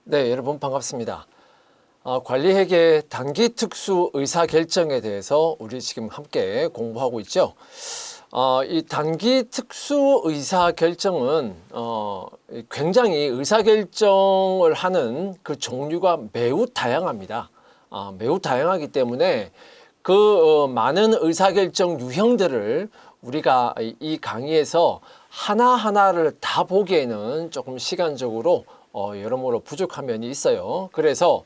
네, 여러분 반갑습니다. 관리회계 단기 특수 의사결정에 대해서 우리 지금 함께 공부하고 있죠. 이 단기 특수 의사결정은 굉장히 의사결정을 하는 그 종류가 매우 다양합니다. 매우 다양하기 때문에 그 많은 의사결정 유형들을 우리가 이 강의에서 하나하나를 다 보기에는 조금 시간적으로 여러모로 부족한 면이 있어요. 그래서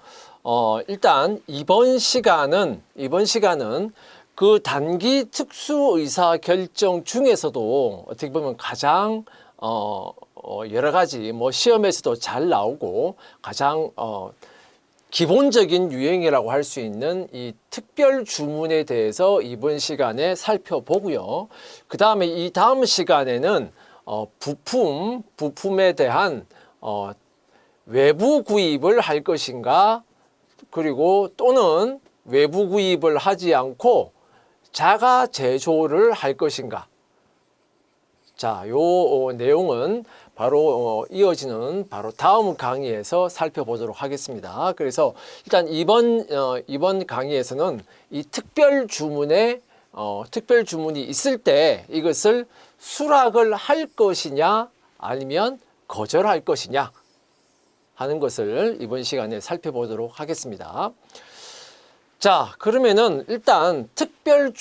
일단 이번 시간은 그 단기 특수 의사 결정 중에서도 어떻게 보면 가장 여러 가지 시험에서도 잘 나오고 가장 기본적인 유형이라고 할 수 있는 이 특별 주문에 대해서 이번 시간에 살펴보고요. 그 다음에 이 다음 시간에는 부품에 대한 외부 구입을 할 것인가, 그리고 또는 외부 구입을 하지 않고 자가 제조를 할 것인가. 자, 요 내용은 바로 이어지는 바로 다음 강의에서 살펴보도록 하겠습니다. 그래서 일단 이번 강의에서는 이 특별 주문이 있을 때 이것을 수락을 할 것이냐 아니면 거절할 것이냐 하는 것을 이번 시간에 살펴보도록 하겠습니다. 자, 그러면은 일단 특별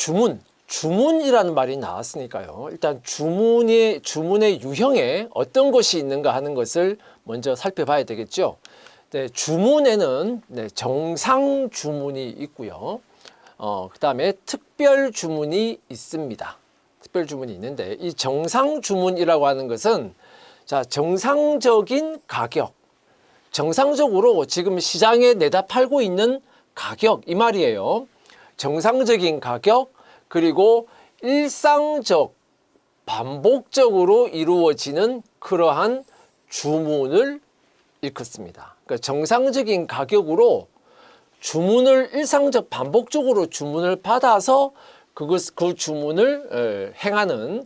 주문이라는 말이 나왔으니까요. 일단 주문의 유형에 어떤 것이 있는가 하는 것을 먼저 살펴봐야 되겠죠. 네, 주문에는 정상 주문이 있고요. 그 다음에 특별 주문이 있습니다. 특별 주문이 있는데 이 정상 주문이라고 하는 것은 자, 정상적인 가격, 정상적으로 지금 시장에 내다 팔고 있는 가격 이 말이에요. 정상적인 가격, 그리고 일상적 반복적으로 이루어지는 그러한 주문을 일컫습니다. 그러니까 정상적인 가격으로 주문을 일상적 반복적으로 주문을 받아서 그 주문을 행하는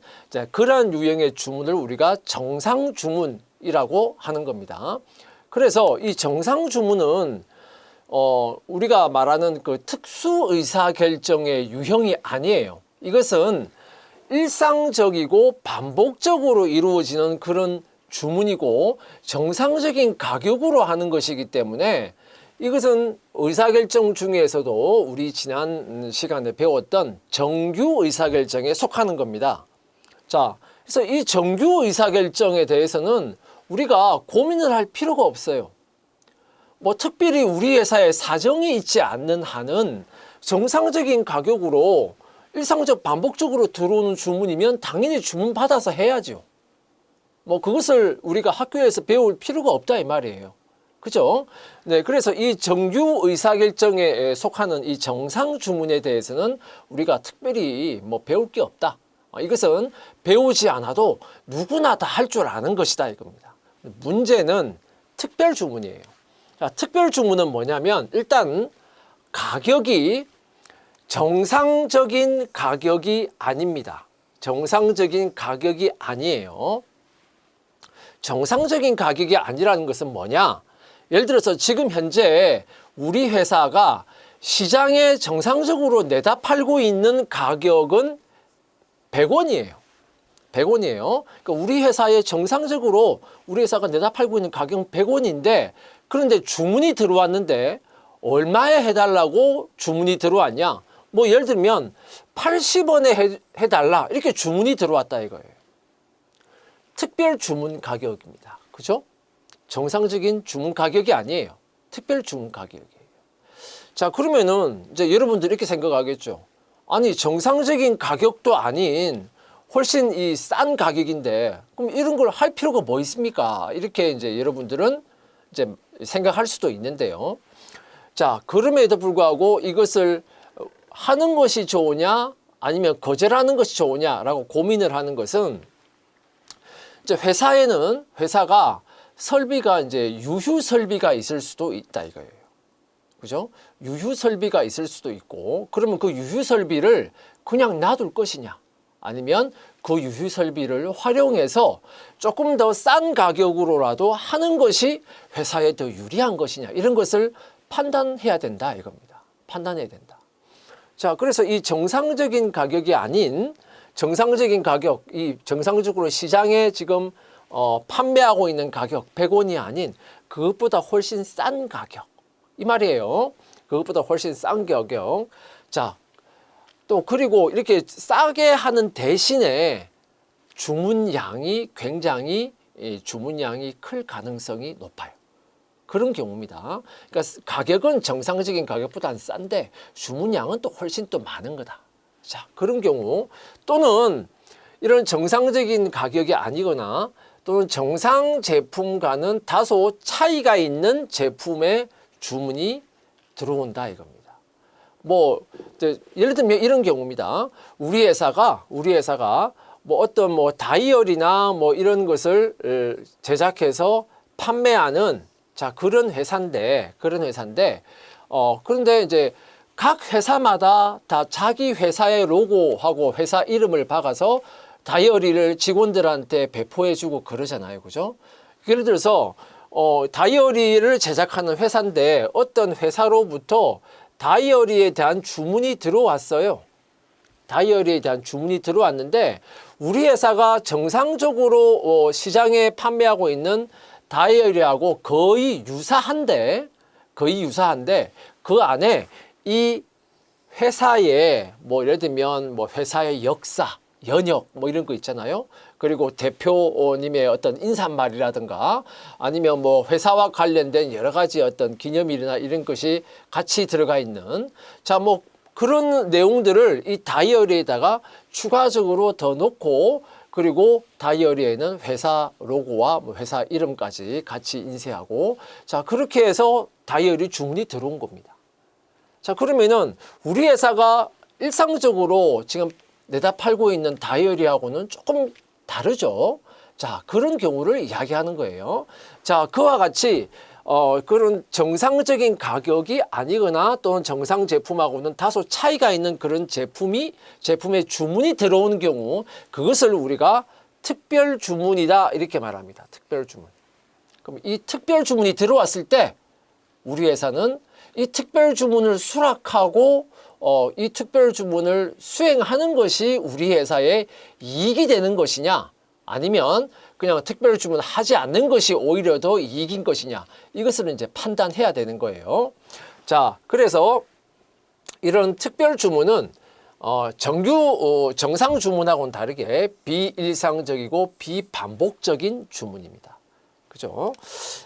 그러한 유형의 주문을 우리가 정상 주문이라고 하는 겁니다. 그래서 이 정상 주문은 우리가 말하는 그 특수 의사결정의 유형이 아니에요. 이것은 일상적이고 반복적으로 이루어지는 그런 주문이고 정상적인 가격으로 하는 것이기 때문에 이것은 의사결정 중에서도 우리 지난 시간에 배웠던 정규 의사결정에 속하는 겁니다. 자, 그래서 이 정규 의사결정에 대해서는 우리가 고민을 할 필요가 없어요. 특별히 우리 회사에 사정이 있지 않는 한은 정상적인 가격으로 일상적 반복적으로 들어오는 주문이면 당연히 주문 받아서 해야죠. 그것을 우리가 학교에서 배울 필요가 없다 이 말이에요. 그죠? 네, 그래서 이 정규 의사결정에 속하는 이 정상 주문에 대해서는 우리가 특별히 배울 게 없다. 이것은 배우지 않아도 누구나 다 할 줄 아는 것이다 이겁니다. 문제는 특별 주문이에요. 자, 특별 주문은 뭐냐면 일단 가격이 정상적인 가격이 아닙니다. 정상적인 가격이 아니에요. 정상적인 가격이 아니라는 것은 뭐냐? 예를 들어서 지금 현재 우리 회사가 시장에 정상적으로 내다 팔고 있는 가격은 100원이에요. 100원이에요. 그러니까 우리 회사에 정상적으로 우리 회사가 내다 팔고 있는 가격은 100원인데 그런데 주문이 들어왔는데 얼마에 해달라고 주문이 들어왔냐? 예를 들면 80원에 해달라 이렇게 주문이 들어왔다 이거예요. 특별 주문 가격입니다. 그죠? 정상적인 주문 가격이 아니에요. 특별 주문 가격이에요. 자, 그러면은 이제 여러분들 이렇게 생각하겠죠. 아니, 정상적인 가격도 아닌 훨씬 이 싼 가격인데 그럼 이런 걸 할 필요가 뭐 있습니까? 이렇게 이제 여러분들은 이제 생각할 수도 있는데요. 자, 그럼에도 불구하고 이것을 하는 것이 좋으냐 아니면 거절하는 것이 좋으냐라고 고민을 하는 것은 이제 회사가 설비가 이제 유휴 설비가 있을 수도 있다 이거예요. 그죠? 유휴 설비가 있을 수도 있고 그러면 그 유휴 설비를 그냥 놔둘 것이냐 아니면 그 유휴 설비를 활용해서 조금 더 싼 가격으로라도 하는 것이 회사에 더 유리한 것이냐, 이런 것을 판단해야 된다 이겁니다. 판단해야 된다. 자, 그래서 이 정상적인 가격이 아닌 정상적인 가격, 이 정상적으로 시장에 지금 판매하고 있는 가격 100원이 아닌 그것보다 훨씬 싼 가격, 이 말이에요. 그것보다 훨씬 싼 가격. 자, 또 그리고 이렇게 싸게 하는 대신에 주문량이 굉장히 주문량이 클 가능성이 높아요. 그런 경우입니다. 그러니까 가격은 정상적인 가격보다는 싼데 주문량은 또 훨씬 또 많은 거다. 자, 그런 경우 또는 이런 정상적인 가격이 아니거나 또는 정상 제품과는 다소 차이가 있는 제품의 주문이 들어온다 이겁니다. 뭐 예를 들면 이런 경우입니다. 우리 회사가 뭐 어떤 뭐 다이어리나 뭐 이런 것을 제작해서 판매하는 자 그런 회사인데 그런데 이제 각 회사마다 다 자기 회사의 로고하고 회사 이름을 박아서 다이어리를 직원들한테 배포해주고 그러잖아요, 그죠? 예를 들어서 다이어리를 제작하는 회사인데 어떤 회사로부터 다이어리에 대한 주문이 들어왔어요. 다이어리에 대한 주문이 들어왔는데 우리 회사가 정상적으로 시장에 판매하고 있는 다이어리하고 거의 유사한데 그 안에 이 회사의 뭐 예를 들면 뭐 회사의 역사, 연역 뭐 이런 거 있잖아요. 그리고 대표님의 어떤 인사말이라든가 아니면 뭐 회사와 관련된 여러 가지 어떤 기념일이나 이런 것이 같이 들어가 있는 자 뭐 그런 내용들을 이 다이어리에다가 추가적으로 더 넣고 그리고 다이어리에는 회사 로고와 뭐 회사 이름까지 같이 인쇄하고 자 그렇게 해서 다이어리 주문이 들어온 겁니다. 자 그러면은 우리 회사가 일상적으로 지금 내다 팔고 있는 다이어리하고는 조금 다르죠. 자 그런 경우를 이야기하는 거예요. 자 그와 같이 그런 정상적인 가격이 아니거나 또는 정상 제품하고는 다소 차이가 있는 그런 제품의 주문이 들어오는 경우 그것을 우리가 특별 주문이다 이렇게 말합니다. 특별 주문. 그럼 이 특별 주문이 들어왔을 때 우리 회사는 이 특별 주문을 수락하고 이 특별 주문을 수행하는 것이 우리 회사의 이익이 되는 것이냐 아니면 그냥 특별 주문 하지 않는 것이 오히려 더 이익인 것이냐 이것을 이제 판단해야 되는 거예요. 자, 그래서 이런 특별 주문은 정규 정상 주문하고는 다르게 비일상적이고 비반복적인 주문입니다. 그죠?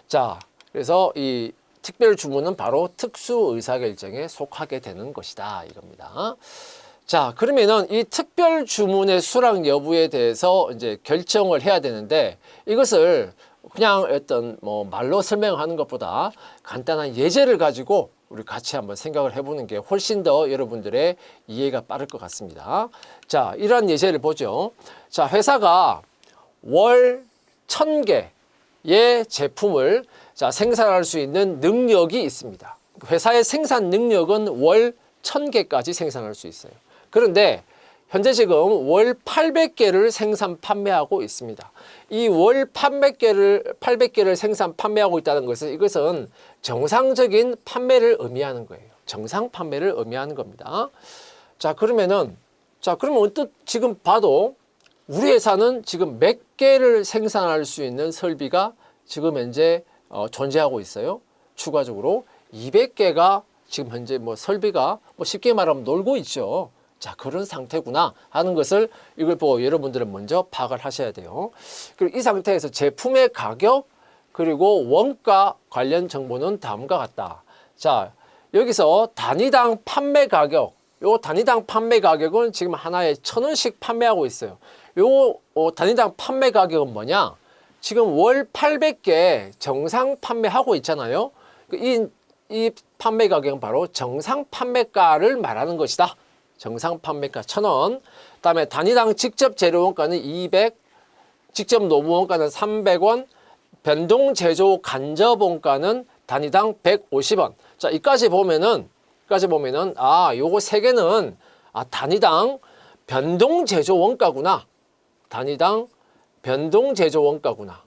자, 그래서 이 특별 주문은 바로 특수 의사결정에 속하게 되는 것이다 이겁니다. 자, 그러면은 이 특별 주문의 수락 여부에 대해서 이제 결정을 해야 되는데 이것을 그냥 어떤 뭐 말로 설명하는 것보다 간단한 예제를 가지고 우리 같이 한번 생각을 해보는 게 훨씬 더 여러분들의 이해가 빠를 것 같습니다. 자, 이러한 예제를 보죠. 자, 회사가 월 1000개의 제품을 자, 생산할 수 있는 능력이 있습니다. 회사의 생산 능력은 월 1000개까지 생산할 수 있어요. 그런데 현재 지금 월 800개를 생산 판매하고 있습니다. 이 월 800개를 생산 판매하고 있다는 것은 이것은 정상적인 판매를 의미하는 거예요. 정상 판매를 의미하는 겁니다. 자, 그러면 언뜻 지금 봐도 우리 회사는 지금 몇 개를 생산할 수 있는 설비가 지금 현재 존재하고 있어요. 추가적으로 200개가 지금 현재 뭐 설비가 뭐 쉽게 말하면 놀고 있죠. 자, 그런 상태구나 하는 것을 이걸 보고 여러분들은 먼저 파악을 하셔야 돼요. 그리고 이 상태에서 제품의 가격 그리고 원가 관련 정보는 다음과 같다. 자, 여기서 단위당 판매 가격, 요 단위당 판매 가격은 지금 하나에 1,000원씩 판매하고 있어요. 요 단위당 판매 가격은 뭐냐? 지금 월 800개 정상 판매하고 있잖아요. 이 판매 가격은 바로 정상 판매가를 말하는 것이다. 정상 판매가 1,000원, 그다음에 단위당 직접 재료 원가는 200, 직접 노무 원가는 300원, 변동 제조 간접 원가는 단위당 150원. 자, 이까지 보면은 요거 세 개는 단위당 변동 제조 원가구나. 단위당 변동 제조 원가구나.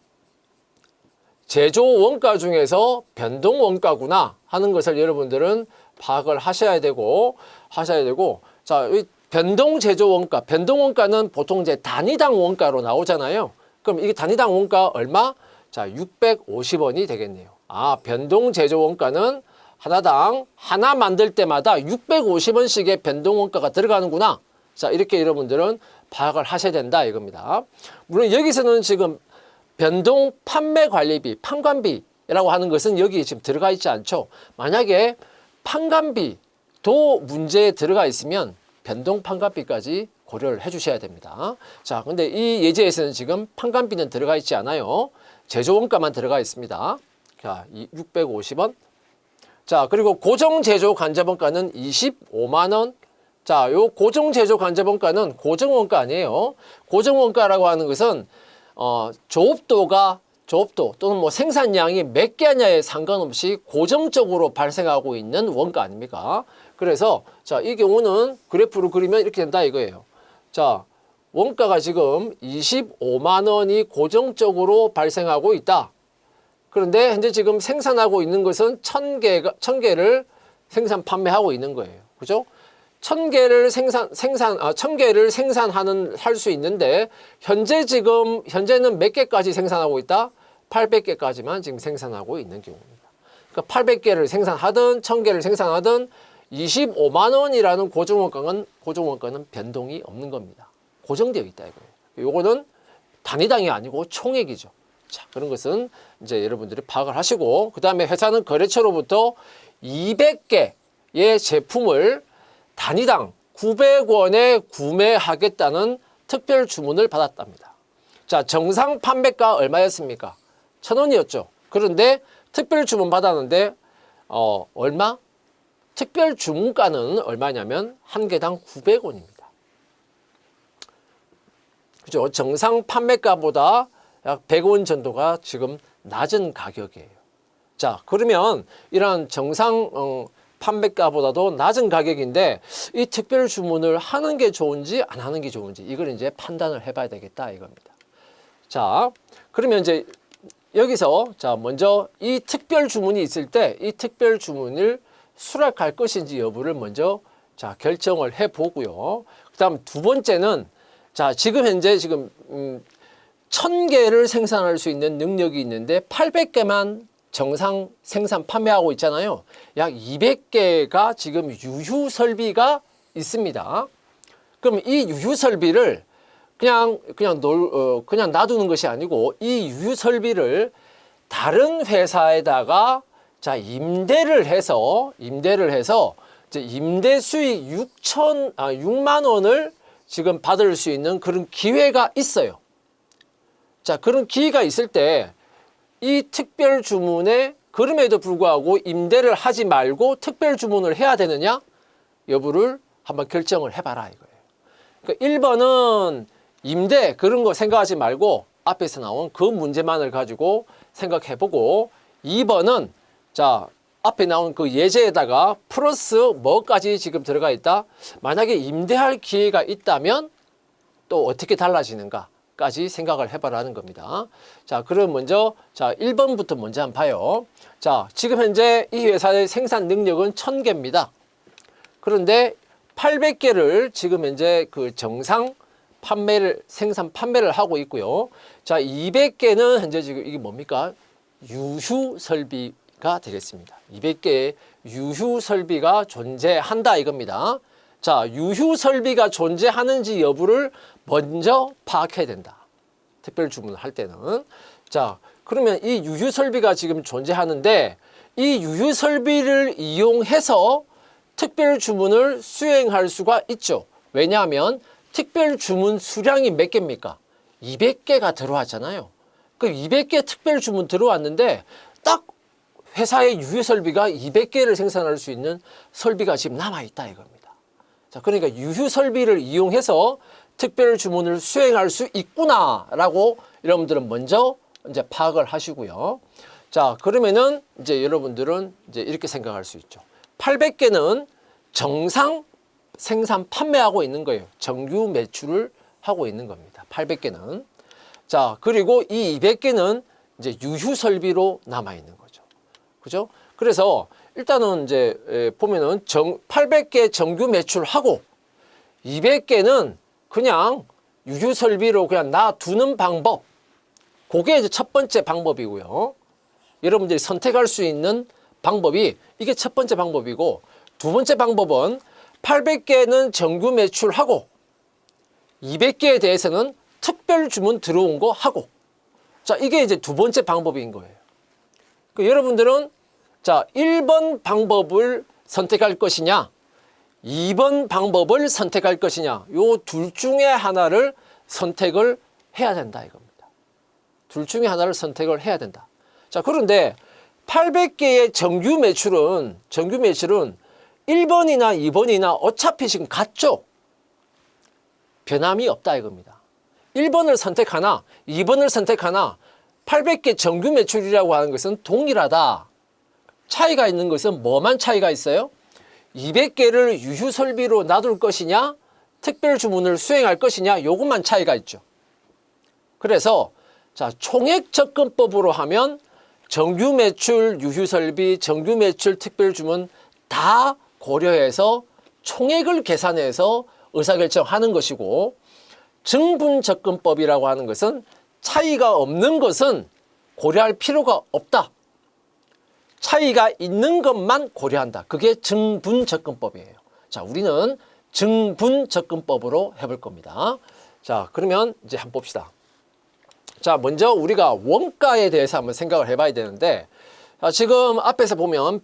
제조 원가 중에서 변동 원가구나 하는 것을 여러분들은 파악을 하셔야 되고 자, 이 변동 제조 원가, 변동 원가는 보통 이제 단위당 원가로 나오잖아요. 그럼 이게 단위당 원가 얼마? 자, 650원이 되겠네요. 아, 변동 제조 원가는 하나당 하나 만들 때마다 650원씩의 변동 원가가 들어가는구나. 자, 이렇게 여러분들은 파악을 하셔야 된다 이겁니다. 물론 여기서는 지금 변동 판매 관리비, 판관비라고 하는 것은 여기 지금 들어가 있지 않죠. 만약에 판관비도 문제에 들어가 있으면 변동 판관비까지 고려를 해 주셔야 됩니다. 자, 근데 이 예제에서는 지금 판관비는 들어가 있지 않아요. 제조원가만 들어가 있습니다. 자, 650원. 자, 그리고 고정제조 간접원가는 25만 원. 자, 요 고정제조 간접원가는 고정원가 아니에요. 고정원가라고 하는 것은 조업도 또는 뭐 생산량이 몇 개 하냐에 상관없이 고정적으로 발생하고 있는 원가 아닙니까? 그래서 자, 이 경우는 그래프로 그리면 이렇게 된다 이거예요. 자, 원가가 지금 25만 원이 고정적으로 발생하고 있다. 그런데 현재 지금 생산하고 있는 것은 1000개를 생산 판매하고 있는 거예요. 그죠? 1000개를 할 수 있는데 현재는 몇 개까지 생산하고 있다? 800개까지만 지금 생산하고 있는 경우입니다. 그러니까 800개를 생산하든 1000개를 생산하든 25만 원이라는 고정원가는 변동이 없는 겁니다. 고정되어 있다 이거예요. 요거는 단위당이 아니고 총액이죠. 자, 그런 것은 이제 여러분들이 파악을 하시고, 그 다음에 회사는 거래처로부터 200개의 제품을 단위당 900원에 구매하겠다는 특별 주문을 받았답니다. 자, 정상 판매가 얼마였습니까? 1000원이었죠. 그런데 특별 주문 받았는데 얼마? 특별 주문가는 얼마냐면 한 개당 900원입니다. 그죠? 정상 판매가보다 약 100원 정도가 지금 낮은 가격이에요. 자, 그러면 이런 정상 판매가보다도 낮은 가격인데 이 특별 주문을 하는 게 좋은지 안 하는 게 좋은지 이걸 이제 판단을 해봐야 되겠다 이겁니다. 자, 그러면 이제 여기서 자, 먼저 이 특별 주문이 있을 때 이 특별 주문을 수락할 것인지 여부를 먼저 자, 결정을 해 보고요. 그다음 두 번째는 자, 지금 현재 1000개를 생산할 수 있는 능력이 있는데 800개만 정상 생산 판매하고 있잖아요. 약 200개가 지금 유휴 설비가 있습니다. 그럼 이 유휴 설비를 그냥 놔두는 것이 아니고 이 유휴 설비를 다른 회사에다가 자, 임대를 해서 이제 임대 수익 6만 원을 지금 받을 수 있는 그런 기회가 있어요. 자, 그런 기회가 있을 때 이 특별 주문에 그럼에도 불구하고 임대를 하지 말고 특별 주문을 해야 되느냐 여부를 한번 결정을 해봐라 이거예요. 그러니까 1번은 임대 그런 거 생각하지 말고 앞에서 나온 그 문제만을 가지고 생각해보고 2번은 자, 앞에 나온 그 예제에다가 플러스 뭐까지 지금 들어가 있다. 만약에 임대할 기회가 있다면 또 어떻게 달라지는가 까지 생각을 해봐라는 겁니다. 자, 그럼 먼저 자, 1번부터 먼저 한번 봐요. 자, 지금 현재 이 회사의 생산 능력은 1000개입니다. 그런데 800개를 지금 현재 그 정상 생산 판매를 하고 있고요. 자, 200개는 현재 지금 이게 뭡니까? 유휴 설비가 되겠습니다. 200개의 유휴 설비가 존재한다 이겁니다. 자, 유휴 설비가 존재하는지 여부를 먼저 파악해야 된다. 특별 주문을 할 때는. 자, 그러면 이 유휴 설비가 지금 존재하는데 이 유휴 설비를 이용해서 특별 주문을 수행할 수가 있죠. 왜냐하면 특별 주문 수량이 몇 개입니까? 200개가 들어왔잖아요. 그 200개 특별 주문 들어왔는데 딱 회사의 유휴 설비가 200개를 생산할 수 있는 설비가 지금 남아있다 이겁니다. 자, 그러니까 유휴 설비를 이용해서 특별 주문을 수행할 수 있구나라고 여러분들은 먼저 이제 파악을 하시고요. 자, 그러면은 이제 여러분들은 이제 이렇게 생각할 수 있죠. 800개는 정상 생산 판매하고 있는 거예요. 정규 매출을 하고 있는 겁니다. 800개는. 자, 그리고 이 200개는 이제 유휴 설비로 남아 있는 거죠. 그죠? 그래서 일단은 이제 보면은 800개 정규 매출하고 200개는 그냥 유휴 설비로 그냥 놔두는 방법. 그게 이제 첫 번째 방법이고요. 여러분들이 선택할 수 있는 방법이 이게 첫 번째 방법이고, 두 번째 방법은 800개는 정규 매출하고 200개에 대해서는 특별 주문 들어온 거 하고. 자, 이게 이제 두 번째 방법인 거예요. 여러분들은 자, 1번 방법을 선택할 것이냐, 2번 방법을 선택할 것이냐, 요 둘 중에 하나를 선택을 해야 된다 이겁니다. 둘 중에 하나를 선택을 해야 된다. 자, 그런데 800개의 정규 매출은 1번이나 2번이나 어차피 지금 같죠? 변함이 없다 이겁니다. 1번을 선택하나 2번을 선택하나 800개 정규 매출이라고 하는 것은 동일하다. 차이가 있는 것은 뭐만 차이가 있어요? 200개를 유휴 설비로 놔둘 것이냐, 특별 주문을 수행할 것이냐, 요것만 차이가 있죠. 그래서 자, 총액 접근법으로 하면 정규 매출, 유휴 설비, 정규 매출, 특별 주문 다 고려해서 총액을 계산해서 의사결정하는 것이고, 증분 접근법이라고 하는 것은 차이가 없는 것은 고려할 필요가 없다. 차이가 있는 것만 고려한다. 그게 증분 접근법이에요. 자, 우리는 증분 접근법으로 해볼 겁니다. 자, 그러면 이제 한번 봅시다. 자, 먼저 우리가 원가에 대해서 한번 생각을 해봐야 되는데, 지금 앞에서 보면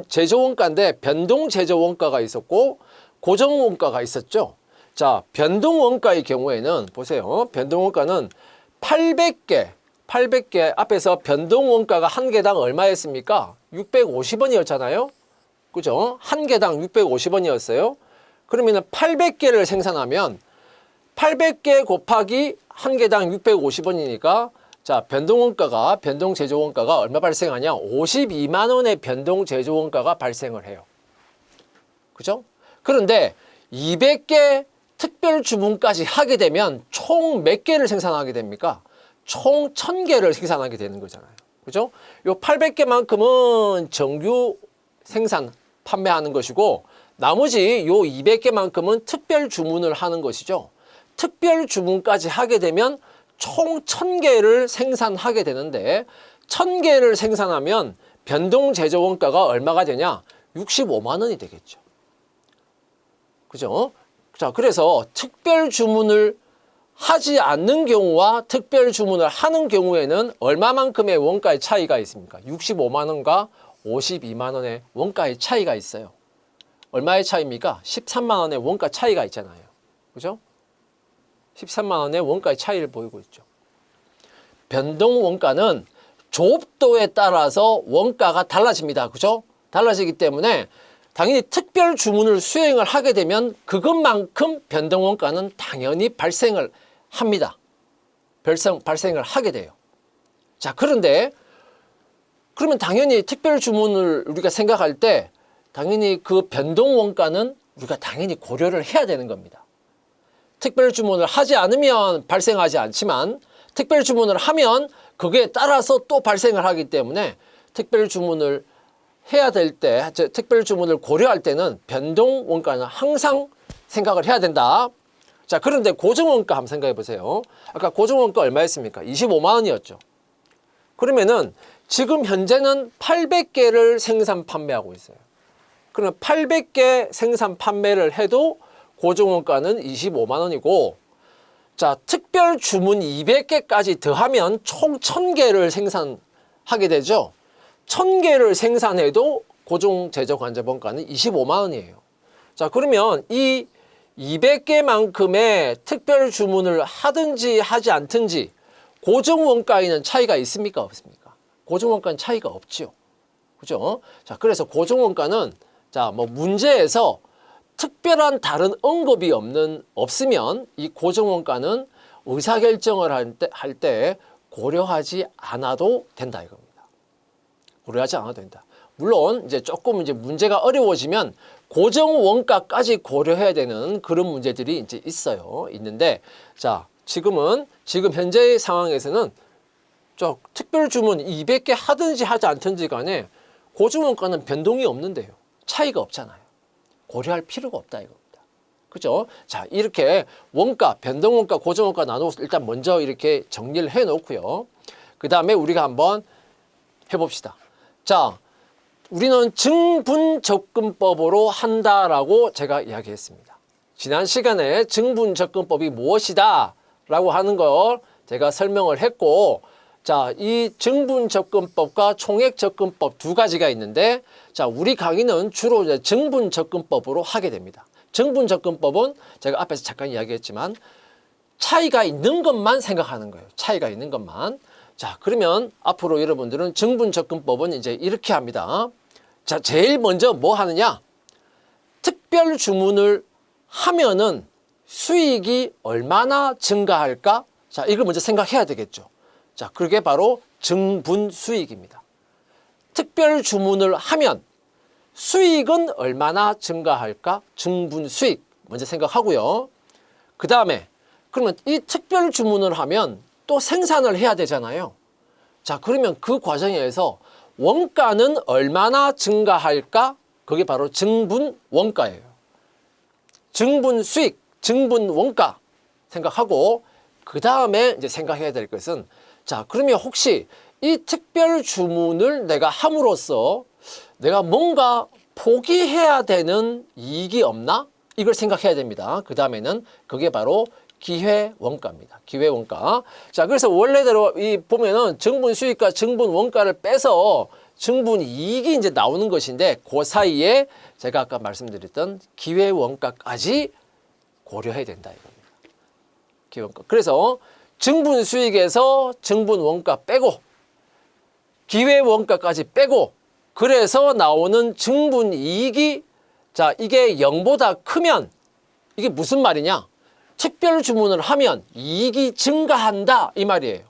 제조원가인데 변동 제조원가가 있었고 고정원가가 있었죠. 자, 변동원가의 경우에는 보세요. 변동원가는 800개 앞에서 변동원가가 한 개당 얼마였습니까? 650원이었잖아요. 그죠? 한 개당 650원이었어요. 그러면 800개를 생산하면 800개 곱하기 한 개당 650원이니까 자, 변동 제조원가가 얼마 발생하냐? 52만 원의 변동 제조원가가 발생을 해요. 그죠? 그런데 200개 특별 주문까지 하게 되면 총 몇 개를 생산하게 됩니까? 총 1000개를 생산하게 되는 거잖아요. 그죠? 요 800개만큼은 정규 생산, 판매하는 것이고, 나머지 요 200개만큼은 특별 주문을 하는 것이죠. 특별 주문까지 하게 되면 총 1000개를 생산하게 되는데, 1000개를 생산하면 변동 제조 원가가 얼마가 되냐? 65만 원이 되겠죠. 그죠? 자, 그래서 특별 주문을 하지 않는 경우와 특별 주문을 하는 경우에는 얼마만큼의 원가의 차이가 있습니까? 65만 원과 52만 원의 원가의 차이가 있어요. 얼마의 차이입니까? 13만 원의 원가 차이가 있잖아요. 그죠? 13만 원의 원가의 차이를 보이고 있죠. 변동 원가는 조업도에 따라서 원가가 달라집니다. 그죠? 달라지기 때문에 당연히 특별 주문을 수행을 하게 되면 그것만큼 변동 원가는 당연히 발생을 합니다. 발생을 하게 돼요. 자, 그런데 그러면 당연히 특별 주문을 우리가 생각할 때 당연히 그 변동 원가는 우리가 당연히 고려를 해야 되는 겁니다. 특별 주문을 하지 않으면 발생하지 않지만 특별 주문을 하면 그게 따라서 또 발생을 하기 때문에 특별 주문을 해야 될 때, 특별 주문을 고려할 때는 변동 원가는 항상 생각을 해야 된다. 자, 그런데 고정원가 한번 생각해 보세요. 아까 고정원가 얼마였습니까? 25만 원이었죠. 그러면은 지금 현재는 800개를 생산 판매하고 있어요. 그러면 800개 생산 판매를 해도 고정원가는 25만 원이고, 자, 특별 주문 200개까지 더하면 총 1000개를 생산하게 되죠. 1000개를 생산해도 고정 제조 관절 원가는 25만 원이에요. 자, 그러면 이 200개만큼의 특별 주문을 하든지 하지 않든지 고정 원가에는 차이가 있습니까? 없습니까? 고정 원가는 차이가 없지요. 그죠? 자, 그래서 고정 원가는 자, 뭐 문제에서 특별한 다른 언급이 없으면 이 고정 원가는 의사결정을 할 때 고려하지 않아도 된다 이겁니다. 고려하지 않아도 된다. 물론 이제 조금 이제 문제가 어려워지면 고정 원가까지 고려해야 되는 그런 문제들이 이제 있는데, 자, 지금 현재의 상황에서는 저 특별 주문 200개 하든지 하지 않든지 간에 고정 원가는 변동이 없는데요. 차이가 없잖아요. 고려할 필요가 없다 이겁니다. 그죠? 자, 이렇게 원가, 변동 원가, 고정 원가 나눠서 일단 먼저 이렇게 정리를 해 놓고요. 그 다음에 우리가 한번 해봅시다. 자, 우리는 증분접근법으로 한다라고 제가 이야기했습니다. 지난 시간에 증분접근법이 무엇이다 라고 하는 걸 제가 설명을 했고, 자, 이 증분접근법과 총액접근법 두 가지가 있는데, 자, 우리 강의는 주로 이제 증분접근법으로 하게 됩니다. 증분접근법은 제가 앞에서 잠깐 이야기했지만 차이가 있는 것만 생각하는 거예요. 차이가 있는 것만. 자, 그러면 앞으로 여러분들은 증분접근법은 이제 이렇게 합니다. 자, 제일 먼저 뭐 하느냐? 특별 주문을 하면은 수익이 얼마나 증가할까? 자, 이걸 먼저 생각해야 되겠죠. 자, 그게 바로 증분 수익입니다. 특별 주문을 하면 수익은 얼마나 증가할까? 증분 수익 먼저 생각하고요. 그 다음에 그러면 이 특별 주문을 하면 또 생산을 해야 되잖아요. 자, 그러면 그 과정에서 원가는 얼마나 증가할까? 그게 바로 증분 원가예요. 증분 수익, 증분 원가 생각하고, 그 다음에 이제 생각해야 될 것은, 자, 그러면 혹시 이 특별 주문을 내가 함으로써 내가 뭔가 포기해야 되는 이익이 없나? 이걸 생각해야 됩니다. 그 다음에는 그게 바로 기회 원가입니다. 기회 원가. 자, 그래서 원래대로 이 보면은 증분 수익과 증분 원가를 빼서 증분 이익이 이제 나오는 것인데, 그 사이에 제가 아까 말씀드렸던 기회 원가까지 고려해야 된다 이겁니다. 기회 원가. 그래서 증분 수익에서 증분 원가 빼고 기회 원가까지 빼고, 그래서 나오는 증분 이익이, 자, 이게 0보다 크면 이게 무슨 말이냐? 특별 주문을 하면 이익이 증가한다 이 말이에요.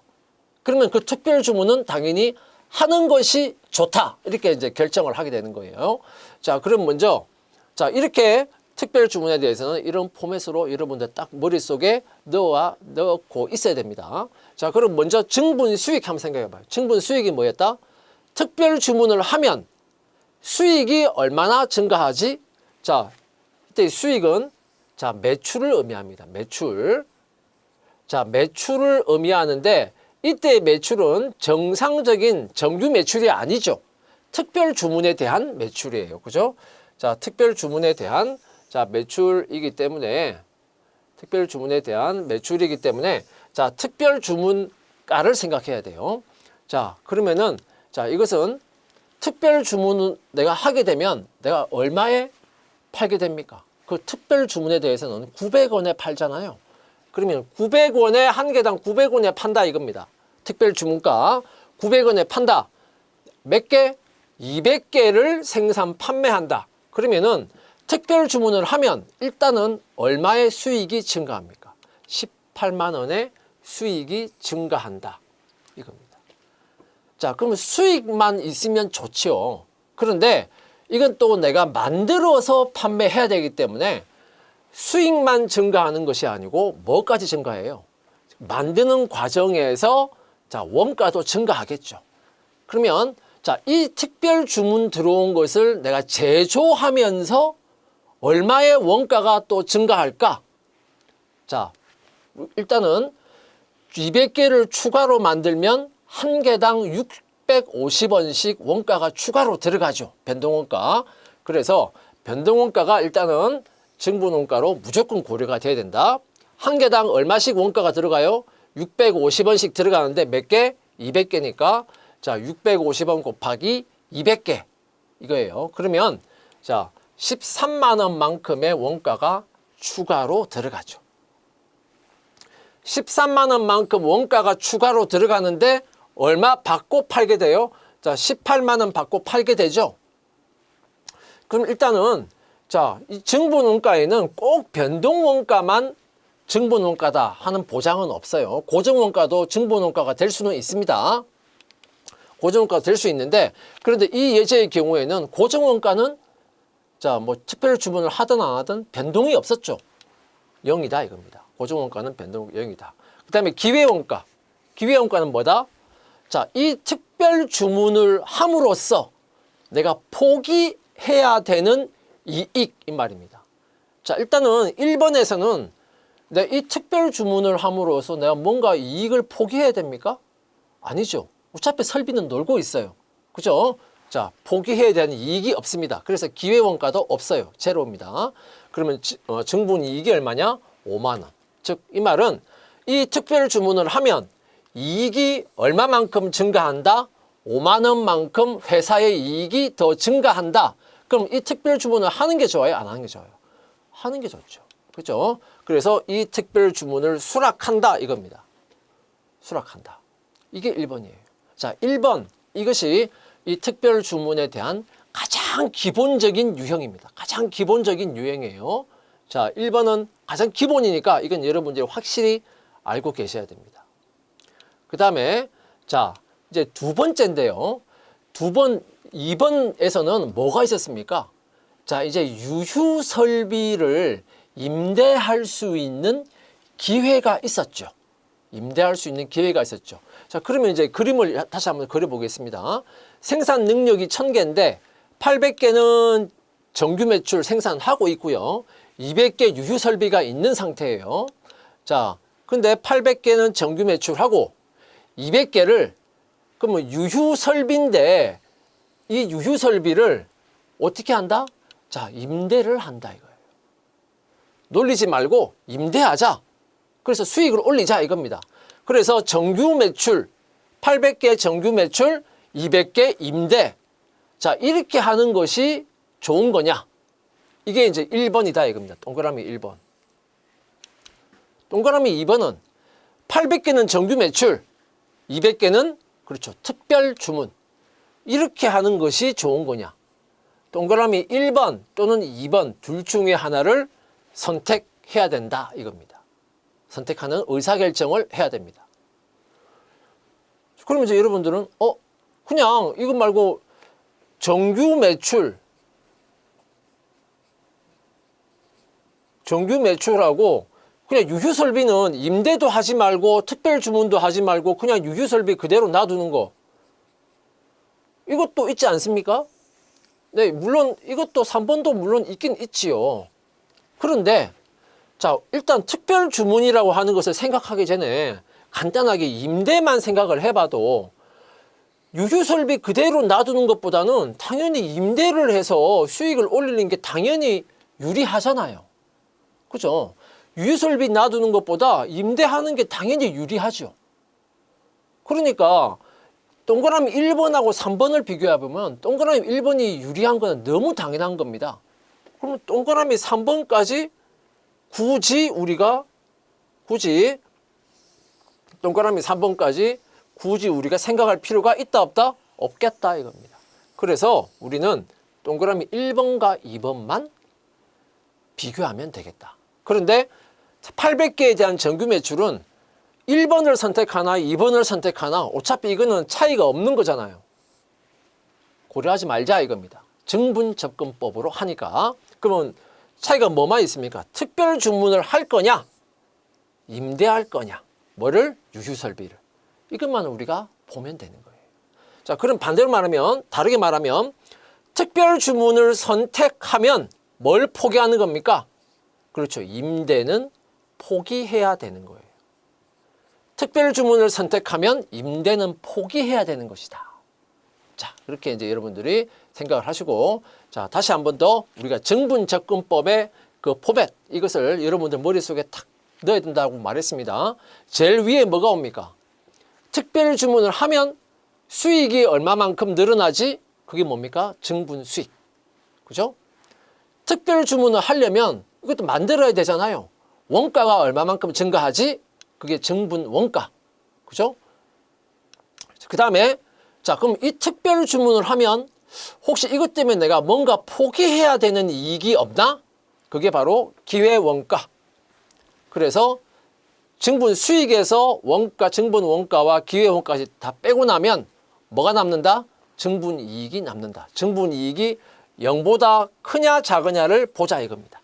그러면 그 특별 주문은 당연히 하는 것이 좋다 이렇게 이제 결정을 하게 되는 거예요. 자, 그럼 먼저, 자, 이렇게 특별 주문에 대해서는 이런 포맷으로 여러분들 딱 머릿속에 넣고 있어야 됩니다. 자, 그럼 먼저 증분 수익 한번 생각해 봐요. 증분 수익이 뭐였다? 특별 주문을 하면 수익이 얼마나 증가하지? 자, 이때 수익은, 자, 매출을 의미합니다. 매출. 자, 매출을 의미하는데, 이때 매출은 정상적인 정규 매출이 아니죠. 특별 주문에 대한 매출이에요. 그죠? 자, 특별 주문에 대한, 자, 매출이기 때문에, 특별 주문에 대한 매출이기 때문에, 자, 특별 주문가를 생각해야 돼요. 자, 그러면은, 자, 이것은 특별 주문을 내가 하게 되면 내가 얼마에 팔게 됩니까? 그 특별 주문에 대해서는 900원에 팔잖아요. 그러면 900원에 한 개당 900원에 판다 이겁니다. 특별 주문가 900원에 판다. 몇 개? 200개를 생산 판매한다. 그러면은 특별 주문을 하면 일단은 얼마의 수익이 증가합니까? 18만 원의 수익이 증가한다 이겁니다. 자, 그러면 수익만 있으면 좋지요. 그런데 이건 또 내가 만들어서 판매해야 되기 때문에 수익만 증가하는 것이 아니고 뭐까지 증가해요? 만드는 과정에서, 자, 원가도 증가하겠죠. 그러면, 자, 이 특별 주문 들어온 것을 내가 제조하면서 얼마의 원가가 또 증가할까? 자, 일단은 200개를 추가로 만들면 한 개당 650원씩 원가가 추가로 들어가죠. 변동원가. 그래서 변동원가가 일단은 증분원가로 무조건 고려가 돼야 된다. 한 개당 얼마씩 원가가 들어가요? 650원씩 들어가는데 몇 개? 200개니까 자, 650원 곱하기 200개 이거예요. 그러면 자, 13만 원만큼의 원가가 추가로 들어가죠. 13만 원만큼 원가가 추가로 들어가는데 얼마 받고 팔게 돼요? 자, 18만 원 받고 팔게 되죠. 그럼 일단은, 자, 이 증분원가에는 꼭 변동원가만 증분원가다 하는 보장은 없어요. 고정원가도 증분원가가 될 수는 있습니다. 고정원가가 될 수 있는데, 그런데 이 예제의 경우에는 고정원가는 자, 뭐 특별 주문을 하든 안 하든 변동이 없었죠. 0이다 이겁니다. 고정원가는 변동 0이다. 그 다음에 기회원가. 기회원가는 뭐다? 자, 이 특별 주문을 함으로써 내가 포기해야 되는 이익 이 말입니다. 자, 일단은 1번에서는 내가 이 특별 주문을 함으로써 내가 뭔가 이익을 포기해야 됩니까? 아니죠. 어차피 설비는 놀고 있어요. 그죠? 자, 포기해야 되는 이익이 없습니다. 그래서 기회원가도 없어요. 제로입니다. 그러면 증분이익이 얼마냐? 5만 원. 즉, 이 말은 이 특별 주문을 하면 이익이 얼마만큼 증가한다? 5만 원만큼 회사의 이익이 더 증가한다. 그럼 이 특별 주문을 하는 게 좋아요? 안 하는 게 좋아요? 하는 게 좋죠. 그렇죠? 그래서 이 특별 주문을 수락한다 이겁니다. 수락한다. 이게 1번이에요. 자, 1번 이것이 이 특별 주문에 대한 가장 기본적인 유형입니다. 가장 기본적인 유형이에요. 자, 1번은 가장 기본이니까 이건 여러분들이 확실히 알고 계셔야 됩니다. 그 다음에 자, 이제 두 번째인데요. 2번에서는 뭐가 있었습니까? 자, 이제 유휴 설비를 임대할 수 있는 기회가 있었죠. 임대할 수 있는 기회가 있었죠. 자, 그러면 이제 그림을 다시 한번 그려보겠습니다. 생산 능력이 1000개인데 800개는 정규 매출 생산하고 있고요. 200개 유휴 설비가 있는 상태예요. 자, 근데 800개는 정규 매출하고 200개를 그러면 유휴 설비인데 이 유휴 설비를 어떻게 한다? 자, 임대를 한다 이거예요. 놀리지 말고 임대하자. 그래서 수익을 올리자 이겁니다. 그래서 정규 매출 800개 정규 매출 200개 임대. 자, 이렇게 하는 것이 좋은 거냐? 이게 이제 1번이다 이겁니다. 동그라미 1번. 동그라미 2번은 800개는 정규 매출 200개는 그렇죠. 특별 주문. 이렇게 하는 것이 좋은 거냐? 동그라미 1번 또는 2번 둘 중에 하나를 선택해야 된다 이겁니다. 선택하는 의사결정을 해야 됩니다. 그러면 이제 여러분들은 그냥 이거 말고 정규 매출하고 그냥 유휴 설비는 임대도 하지 말고 특별 주문도 하지 말고 그냥 유휴 설비 그대로 놔두는 거. 이것도 있지 않습니까? 네, 물론 이것도 3번도 물론 있긴 있지요. 그런데 자, 일단 특별 주문이라고 하는 것을 생각하기 전에 간단하게 임대만 생각을 해봐도 유휴 설비 그대로 놔두는 것보다는 당연히 임대를 해서 수익을 올리는 게 당연히 유리하잖아요. 그죠? 유휴 설비 놔두는 것보다 임대하는 게 당연히 유리하죠. 그러니까 동그라미 1번하고 3번을 비교해보면 동그라미 1번이 유리한 건 너무 당연한 겁니다. 그러면 동그라미 3번까지 굳이 동그라미 3번까지 굳이 우리가 생각할 필요가 있다 없다? 없겠다 이겁니다. 그래서 우리는 동그라미 1번과 2번만 비교하면 되겠다. 그런데 800개에 대한 정규 매출은 1번을 선택하나 2번을 선택하나 어차피 이거는 차이가 없는 거잖아요. 고려하지 말자 이겁니다. 증분접근법으로 하니까. 그러면 차이가 뭐만 있습니까? 특별 주문을 할 거냐? 임대할 거냐? 뭐를? 유휴 설비를. 이것만 우리가 보면 되는 거예요. 자, 그럼 반대로 말하면, 다르게 말하면 특별 주문을 선택하면 뭘 포기하는 겁니까? 그렇죠. 임대는 포기해야 되는 거예요. 특별 주문을 선택하면 임대는 포기해야 되는 것이다. 자, 그렇게 이제 여러분들이 생각을 하시고, 자, 다시 한 번 더 우리가 증분접근법의 그 포맷, 이것을 여러분들 머릿속에 탁 넣어야 된다고 말했습니다. 제일 위에 뭐가 옵니까? 특별 주문을 하면 수익이 얼마만큼 늘어나지? 그게 뭡니까? 증분 수익. 그죠? 특별 주문을 하려면 이것도 만들어야 되잖아요. 원가가 얼마만큼 증가하지? 그게 증분 원가. 그죠? 그 다음에 자, 그럼 이 특별 주문을 하면 혹시 이것 때문에 내가 뭔가 포기해야 되는 이익이 없나? 그게 바로 기회 원가. 그래서 증분 수익에서 원가, 증분 원가와 기회 원가까지 다 빼고 나면 뭐가 남는다? 증분이익이 남는다. 증분이익이 0보다 크냐 작으냐를 보자 이겁니다.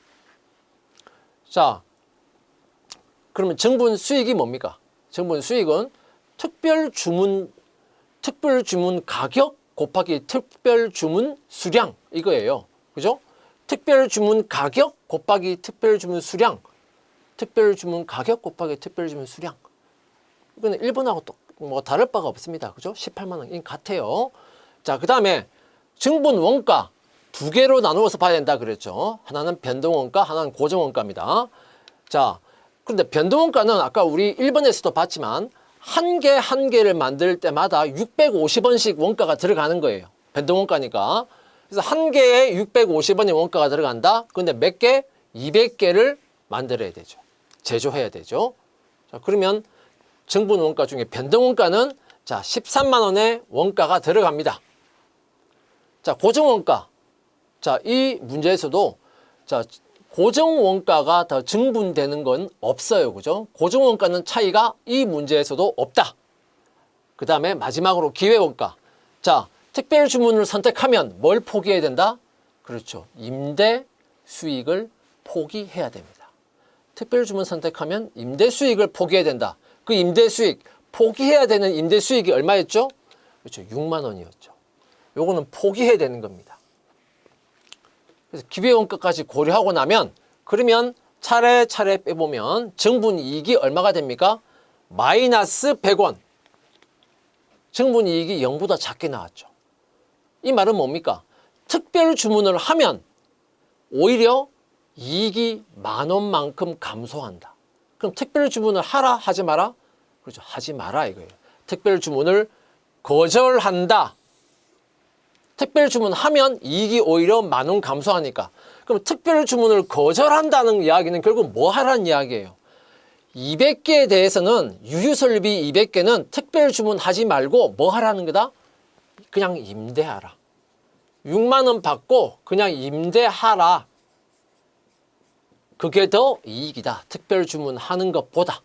자, 그러면 증분수익이 뭡니까? 증분수익은 특별주문 가격 곱하기 특별주문 수량 이거예요. 그죠? 특별주문 가격 곱하기 특별주문 수량, 특별주문 가격 곱하기 특별주문 수량. 이거는 1번하고 뭐 다를 바가 없습니다. 그죠? 18만 원 같아요. 자, 그 다음에 증분 원가 두 개로 나누어서 봐야 된다 그랬죠. 하나는 변동원가, 하나는 고정원가입니다. 자, 그런데 변동원가는 아까 우리 1번에서도 봤지만 한 개를 만들 때마다 650원씩 원가가 들어가는 거예요. 변동원가니까. 그래서 한 개에 650원의 원가가 들어간다. 그런데 몇 개? 200개를 만들어야 되죠. 제조해야 되죠. 자, 그러면 증분 원가 중에 변동 원가는 자, 13만 원의 원가가 들어갑니다. 자, 고정 원가. 자, 이 문제에서도 자, 고정 원가가 더 증분되는 건 없어요. 그죠? 고정 원가는 차이가 이 문제에서도 없다. 그 다음에 마지막으로 기회 원가. 자, 특별 주문을 선택하면 뭘 포기해야 된다? 그렇죠. 임대 수익을 포기해야 됩니다. 특별 주문 선택하면 임대 수익을 포기해야 된다. 그 임대 수익, 포기해야 되는 임대 수익이 얼마였죠? 그렇죠. 6만 원이었죠. 요거는 포기해야 되는 겁니다. 그래서 기회 원가까지 고려하고 나면 그러면 차례차례 빼보면 증분이익이 얼마가 됩니까? 마이너스 100원. 증분이익이 0보다 작게 나왔죠. 이 말은 뭡니까? 특별 주문을 하면 오히려 이익이 10,000원만큼 감소한다. 그럼 특별 주문을 하라 하지 마라? 그렇죠. 하지 마라 이거예요. 특별 주문을 거절한다. 특별 주문하면 이익이 오히려 10,000원 감소하니까. 그럼 특별 주문을 거절한다는 이야기는 결국 뭐 하라는 이야기예요? 200개에 대해서는 유휴설비 200개는 특별 주문하지 말고 뭐 하라는 거다? 그냥 임대하라. 6만 원 받고 그냥 임대하라. 그게 더 이익이다. 특별 주문하는 것보다.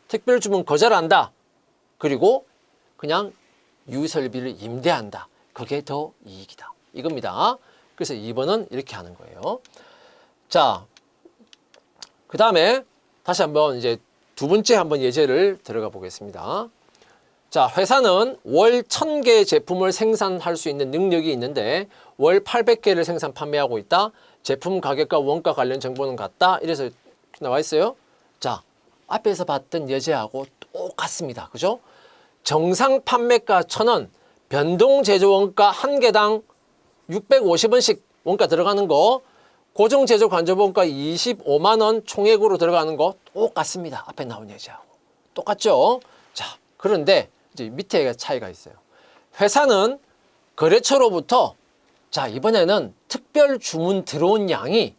특별 주문 거절한다. 그리고 그냥 유휴설비를 임대한다. 그게 더 이익이다. 이겁니다. 그래서 2번은 이렇게 하는 거예요. 자, 그 다음에 다시 한번 이제 두 번째 한번 예제를 들어가 보겠습니다. 자, 회사는 월 1000개의 제품을 생산할 수 있는 능력이 있는데 월 800개를 생산 판매하고 있다. 제품 가격과 원가 관련 정보는 같다. 이래서 나와 있어요. 자, 앞에서 봤던 예제하고 똑같습니다. 그죠? 정상 판매가 1,000원, 변동 제조 원가 한 개당 650원씩 원가 들어가는 거, 고정 제조 간접 원가 25만 원 총액으로 들어가는 거 똑같습니다. 앞에 나온 예제하고 똑같죠? 자, 그런데 이제 밑에 차이가 있어요. 회사는 거래처로부터 자, 이번에는 특별 주문 들어온 양이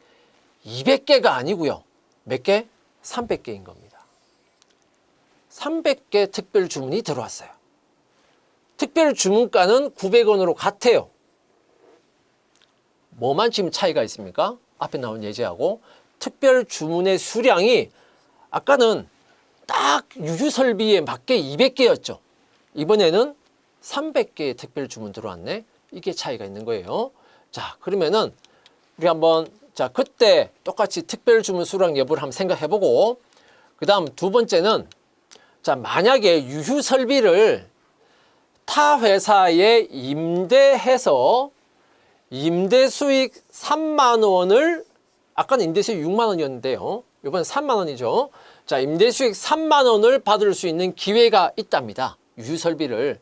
200개가 아니고요. 몇 개? 300개인 겁니다. 300개 특별 주문이 들어왔어요. 특별 주문가는 900원으로 같아요. 뭐만 지금 차이가 있습니까? 앞에 나온 예제하고 특별 주문의 수량이 아까는 딱 유휴설비에 맞게 200개였죠. 이번에는 300개의 특별 주문 들어왔네. 이게 차이가 있는 거예요. 자, 그러면은 우리 한번 자, 그때 똑같이 특별 주문 수량 여부를 한번 생각해 보고 그다음 두 번째는 자, 만약에 유휴 설비를 타 회사에 임대해서 임대 수익 3만 원을 아까는 임대 수익 6만 원이었는데요. 이번엔 3만 원이죠. 자, 임대 수익 3만 원을 받을 수 있는 기회가 있답니다. 유휴 설비를.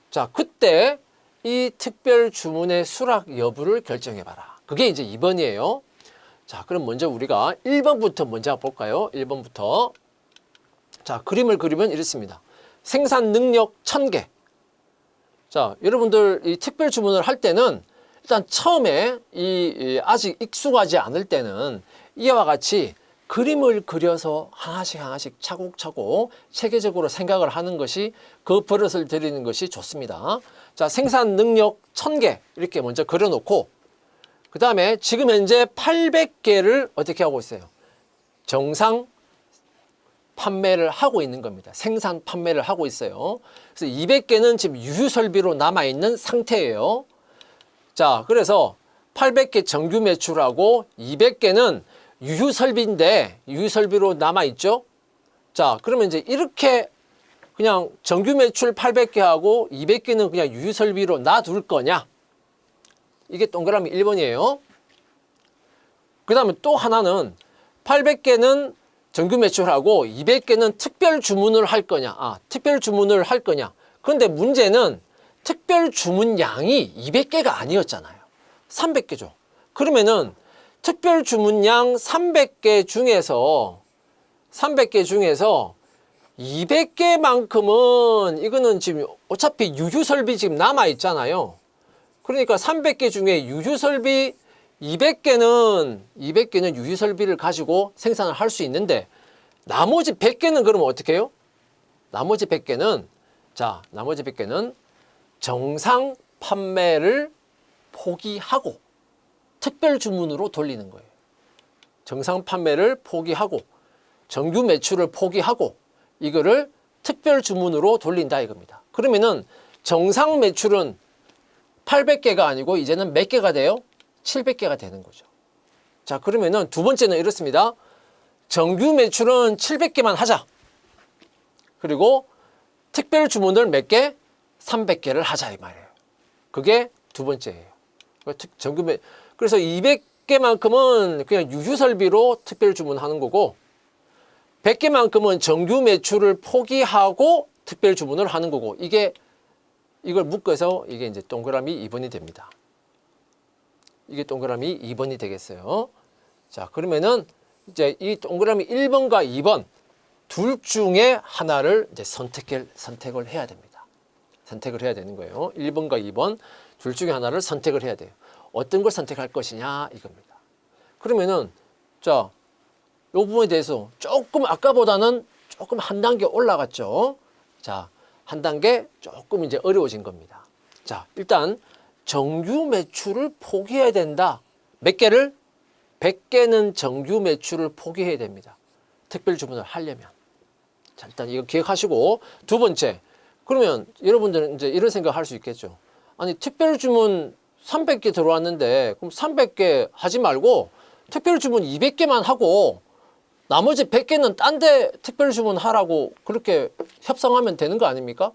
자, 그때 이 특별 주문의 수락 여부를 결정해 봐라. 그게 이제 2번이에요. 자, 그럼 먼저 우리가 1번부터 먼저 볼까요? 1번부터. 자, 그림을 그리면 이렇습니다. 생산 능력 1000개. 자, 여러분들 이 특별 주문을 할 때는 일단 처음에 아직 익숙하지 않을 때는 이와 같이 그림을 그려서 하나씩 차곡차곡 체계적으로 생각을 하는 것이 그 버릇을 들이는 것이 좋습니다. 자, 생산 능력 1000개 이렇게 먼저 그려놓고 그 다음에 지금 현재 800개를 어떻게 하고 있어요? 정상 판매를 하고 있는 겁니다. 생산 판매를 하고 있어요. 그래서 200개는 지금 유휴설비로 남아있는 상태예요. 자, 그래서 800개 정규 매출하고 200개는 유휴설비인데 유휴설비로 남아있죠. 자, 그러면 이제 이렇게 그냥 정규 매출 800개 하고 200개는 그냥 유휴설비로 놔둘 거냐? 이게 동그라미 1번이에요. 그 다음에 또 하나는 800개는 정규 매출하고 200개는 특별 주문을 할 거냐? 특별 주문을 할 거냐? 그런데 문제는 특별 주문량이 200개가 아니었잖아요. 300개죠. 그러면은 특별 주문량 300개 중에서 200개만큼은 이거는 지금 어차피 유휴설비 지금 남아 있잖아요. 그러니까 300개 중에 유휴설비 200개는 유휴설비를 가지고 생산을 할 수 있는데 나머지 100개는 그러면 어떻게 해요? 나머지 100개는 정상 판매를 포기하고 특별 주문으로 돌리는 거예요. 정상 판매를 포기하고 정규 매출을 포기하고 이거를 특별 주문으로 돌린다 이겁니다. 그러면은 정상 매출은 800개가 아니고 이제는 몇 개가 돼요? 700개가 되는 거죠. 자, 그러면은 두 번째는 이렇습니다. 정규 매출은 700개만 하자. 그리고 특별 주문을 몇 개? 300개를 하자 이 말이에요. 그게 두 번째예요. 그래서 200개만큼은 그냥 유휴설비로 특별 주문하는 거고 100개만큼은 정규 매출을 포기하고 특별 주문을 하는 거고 이걸 묶어서 이게 이제 동그라미 2번이 됩니다. 이게 동그라미 2번이 되겠어요. 자, 그러면은 이제 이 동그라미 1번과 2번 둘 중에 하나를 이제 선택을 해야 됩니다. 선택을 해야 되는 거예요. 1번과 2번 둘 중에 하나를 선택을 해야 돼요. 어떤 걸 선택할 것이냐 이겁니다. 그러면은 자, 이 부분에 대해서 조금 아까보다는 조금 한 단계 올라갔죠. 자, 한 단계 조금 이제 어려워진 겁니다. 자, 일단 정규 매출을 포기해야 된다. 몇 개를? 100개는 정규 매출을 포기해야 됩니다. 특별 주문을 하려면. 자, 일단 이거 기억하시고 두 번째. 그러면 여러분들은 이제 이런 생각 할 수 있겠죠. 아니, 특별 주문 300개 들어왔는데 그럼 300개 하지 말고 특별 주문 200개만 하고 나머지 100개는 딴 데 특별 주문 하라고 그렇게 협상하면 되는 거 아닙니까?